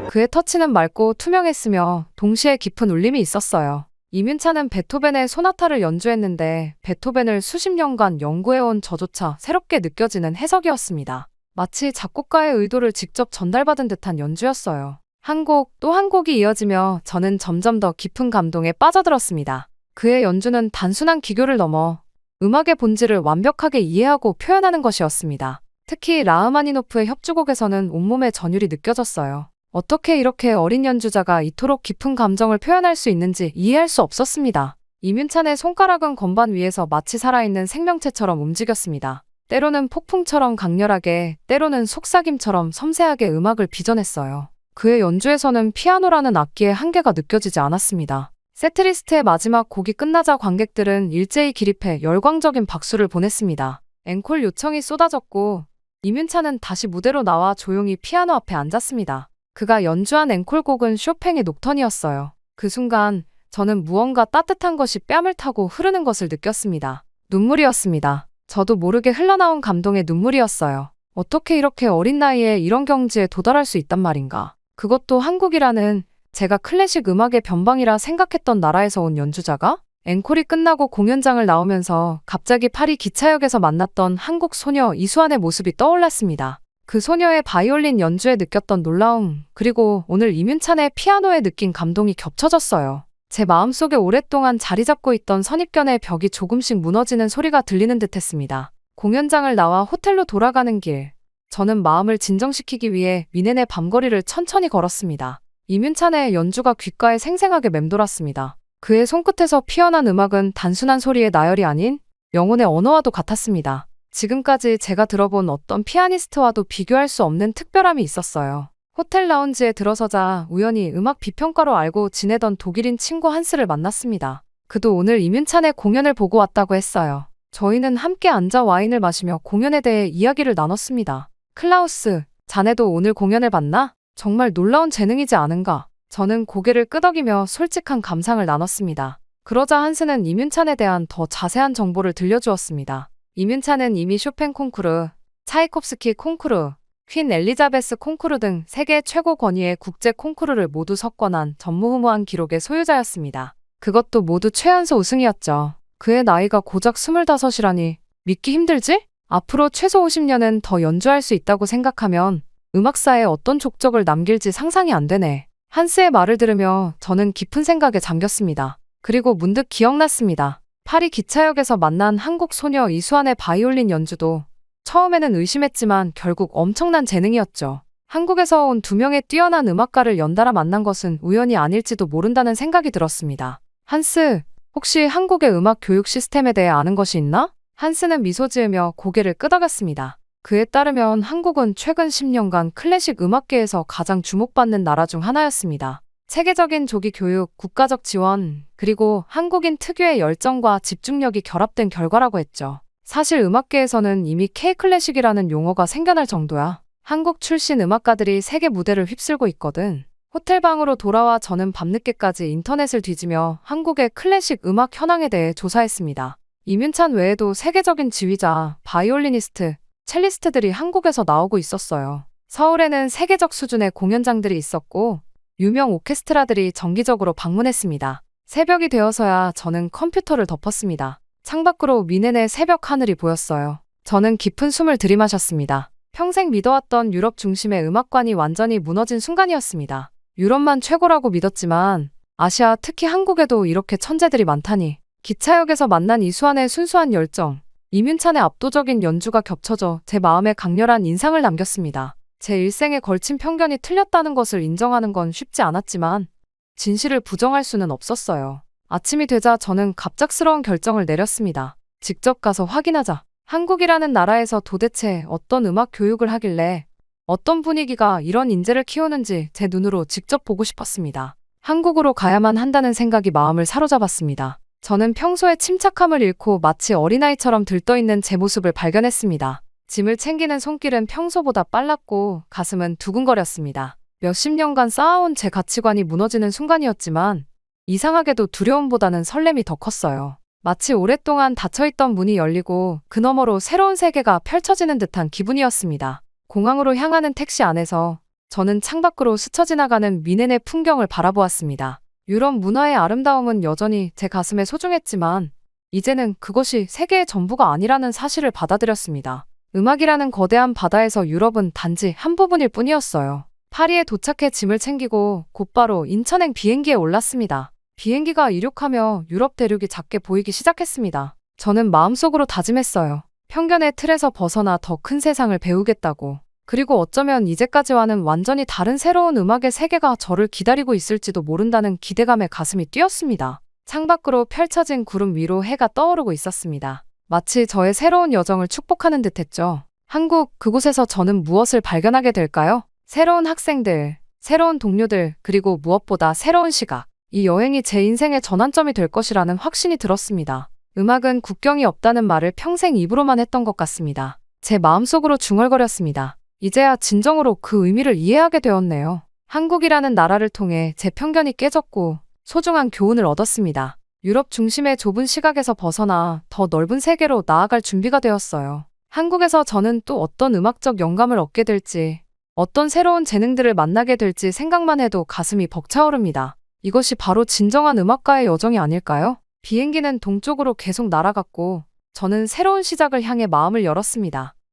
그의 터치는 맑고 투명했으며 동시에 깊은 울림이 있었어요. 이민찬은 베토벤의 소나타를 연주했는데 베토벤을 수십 년간 연구해온 저조차 새롭게 느껴지는 해석이었습니다. 마치 작곡가의 의도를 직접 전달받은 듯한 연주였어요. 한 곡 또 한 곡이 이어지며 저는 점점 더 깊은 감동에 빠져들었습니다. 그의 연주는 단순한 기교를 넘어 음악의 본질을 완벽하게 이해하고 표현하는 것이었습니다. 특히 라흐마니노프의 협주곡에서는 온몸의 전율이 느껴졌어요. 어떻게 이렇게 어린 연주자가 이토록 깊은 감정을 표현할 수 있는지 이해할 수 없었습니다. 이민찬의 손가락은 건반 위에서 마치 살아있는 생명체처럼 움직였습니다. 때로는 폭풍처럼 강렬하게, 때로는 속삭임처럼 섬세하게 음악을 빚어냈어요. 그의 연주에서는 피아노라는 악기의 한계가 느껴지지 않았습니다. 세트리스트의 마지막 곡이 끝나자 관객들은 일제히 기립해 열광적인 박수를 보냈습니다. 앵콜 요청이 쏟아졌고 이민찬은 다시 무대로 나와 조용히 피아노 앞에 앉았습니다. 그가 연주한 앵콜곡은 쇼팽의 녹턴이었어요. 그 순간 저는 무언가 따뜻한 것이 뺨을 타고 흐르는 것을 느꼈습니다. 눈물이었습니다. 저도 모르게 흘러나온 감동의 눈물이었어요. 어떻게 이렇게 어린 나이에 이런 경지에 도달할 수 있단 말인가. 그것도 한국이라는 제가 클래식 음악의 변방이라 생각했던 나라에서 온 연주자가? 앵콜이 끝나고 공연장을 나오면서 갑자기 파리 기차역에서 만났던 한국 소녀 이수환의 모습이 떠올랐습니다. 그 소녀의 바이올린 연주에 느꼈던 놀라움, 그리고 오늘 이민찬의 피아노에 느낀 감동이 겹쳐졌어요. 제 마음속에 오랫동안 자리 잡고 있던 선입견의 벽이 조금씩 무너지는 소리가 들리는 듯했습니다. 공연장을 나와 호텔로 돌아가는 길, 저는 마음을 진정시키기 위해 미넨의 밤거리를 천천히 걸었습니다. 이민찬의 연주가 귓가에 생생하게 맴돌았습니다. 그의 손끝에서 피어난 음악은 단순한 소리의 나열이 아닌 영혼의 언어와도 같았습니다. 지금까지 제가 들어본 어떤 피아니스트와도 비교할 수 없는 특별함이 있었어요. 호텔 라운지에 들어서자 우연히 음악 비평가로 알고 지내던 독일인 친구 한스를 만났습니다. 그도 오늘 이민찬의 공연을 보고 왔다고 했어요. 저희는 함께 앉아 와인을 마시며 공연에 대해 이야기를 나눴습니다. 클라우스, 자네도 오늘 공연을 봤나? 정말 놀라운 재능이지 않은가? 저는 고개를 끄덕이며 솔직한 감상을 나눴습니다. 그러자 한스는 이민찬에 대한 더 자세한 정보를 들려주었습니다. 이민찬은 이미 쇼팽 콩쿠르, 차이콥스키 콩쿠르, 퀸 엘리자베스 콩쿠르 등 세계 최고 권위의 국제 콩쿠르를 모두 석권한 전무후무한 기록의 소유자였습니다. 그것도 모두 최연소 우승이었죠. 그의 나이가 고작 25이라니 믿기 힘들지? 앞으로 최소 50년은 더 연주할 수 있다고 생각하면 음악사에 어떤 족적을 남길지 상상이 안 되네. 한스의 말을 들으며 저는 깊은 생각에 잠겼습니다. 그리고 문득 기억났습니다. 파리 기차역에서 만난 한국 소녀 이수환의 바이올린 연주도 처음에는 의심했지만 결국 엄청난 재능이었죠. 한국에서 온 두 명의 뛰어난 음악가를 연달아 만난 것은 우연이 아닐지도 모른다는 생각이 들었습니다. 한스, 혹시 한국의 음악 교육 시스템에 대해 아는 것이 있나? 한스는 미소 지으며 고개를 끄덕였습니다. 그에 따르면 한국은 최근 10년간 클래식 음악계에서 가장 주목받는 나라 중 하나였습니다. 체계적인 조기 교육, 국가적 지원, 그리고 한국인 특유의 열정과 집중력이 결합된 결과라고 했죠. 사실 음악계에서는 이미 K-클래식이라는 용어가 생겨날 정도야. 한국 출신 음악가들이 세계 무대를 휩쓸고 있거든. 호텔방으로 돌아와 저는 밤늦게까지 인터넷을 뒤지며 한국의 클래식 음악 현황에 대해 조사했습니다. 이민찬 외에도 세계적인 지휘자, 바이올리니스트, 첼리스트들이 한국에서 나오고 있었어요. 서울에는 세계적 수준의 공연장들이 있었고 유명 오케스트라들이 정기적으로 방문했습니다. 새벽이 되어서야 저는 컴퓨터를 덮었습니다. 창밖으로 미넨의 새벽 하늘이 보였어요. 저는 깊은 숨을 들이마셨습니다. 평생 믿어왔던 유럽 중심의 음악관이 완전히 무너진 순간이었습니다. 유럽만 최고라고 믿었지만 아시아, 특히 한국에도 이렇게 천재들이 많다니. 기차역에서 만난 이수환의 순수한 열정, 이민찬의 압도적인 연주가 겹쳐져 제 마음에 강렬한 인상을 남겼습니다. 제 일생에 걸친 편견이 틀렸다는 것을 인정하는 건 쉽지 않았지만 진실을 부정할 수는 없었어요. 아침이 되자 저는 갑작스러운 결정을 내렸습니다. 직접 가서 확인하자. 한국이라는 나라에서 도대체 어떤 음악 교육을 하길래 어떤 분위기가 이런 인재를 키우는지 제 눈으로 직접 보고 싶었습니다. 한국으로 가야만 한다는 생각이 마음을 사로잡았습니다. 저는 평소에 침착함을 잃고 마치 어린아이처럼 들떠있는 제 모습을 발견했습니다. 짐을 챙기는 손길은 평소보다 빨랐고 가슴은 두근거렸습니다. 몇십 년간 쌓아온 제 가치관이 무너지는 순간이었지만 이상하게도 두려움보다는 설렘이 더 컸어요. 마치 오랫동안 닫혀있던 문이 열리고 그 너머로 새로운 세계가 펼쳐지는 듯한 기분이었습니다. 공항으로 향하는 택시 안에서 저는 창밖으로 스쳐 지나가는 미네네 풍경을 바라보았습니다. 유럽 문화의 아름다움은 여전히 제 가슴에 소중했지만 이제는 그것이 세계의 전부가 아니라는 사실을 받아들였습니다. 음악이라는 거대한 바다에서 유럽은 단지 한 부분일 뿐이었어요. 파리에 도착해 짐을 챙기고 곧바로 인천행 비행기에 올랐습니다. 비행기가 이륙하며 유럽 대륙이 작게 보이기 시작했습니다. 저는 마음속으로 다짐했어요. 편견의 틀에서 벗어나 더 큰 세상을 배우겠다고. 그리고 어쩌면 이제까지와는 완전히 다른 새로운 음악의 세계가 저를 기다리고 있을지도 모른다는 기대감에 가슴이 뛰었습니다. 창밖으로 펼쳐진 구름 위로 해가 떠오르고 있었습니다. 마치 저의 새로운 여정을 축복하는 듯했죠. 한국, 그곳에서 저는 무엇을 발견하게 될까요? 새로운 학생들, 새로운 동료들, 그리고 무엇보다 새로운 시각. 이 여행이 제 인생의 전환점이 될 것이라는 확신이 들었습니다. 음악은 국경이 없다는 말을 평생 입으로만 했던 것 같습니다. 제 마음속으로 중얼거렸습니다. 이제야 진정으로 그 의미를 이해하게 되었네요. 한국이라는 나라를 통해 제 편견이 깨졌고 소중한 교훈을 얻었습니다. 유럽 중심의 좁은 시각에서 벗어나 더 넓은 세계로 나아갈 준비가 되었어요. 한국에서 저는 또 어떤 음악적 영감을 얻게 될지, 어떤 새로운 재능들을 만나게 될지 생각만 해도 가슴이 벅차오릅니다. 이것이 바로 진정한 음악가의 여정이 아닐까요? 비행기는 동쪽으로 계속 날아갔고 저는 새로운 시작을 향해 마음을 열었습니다.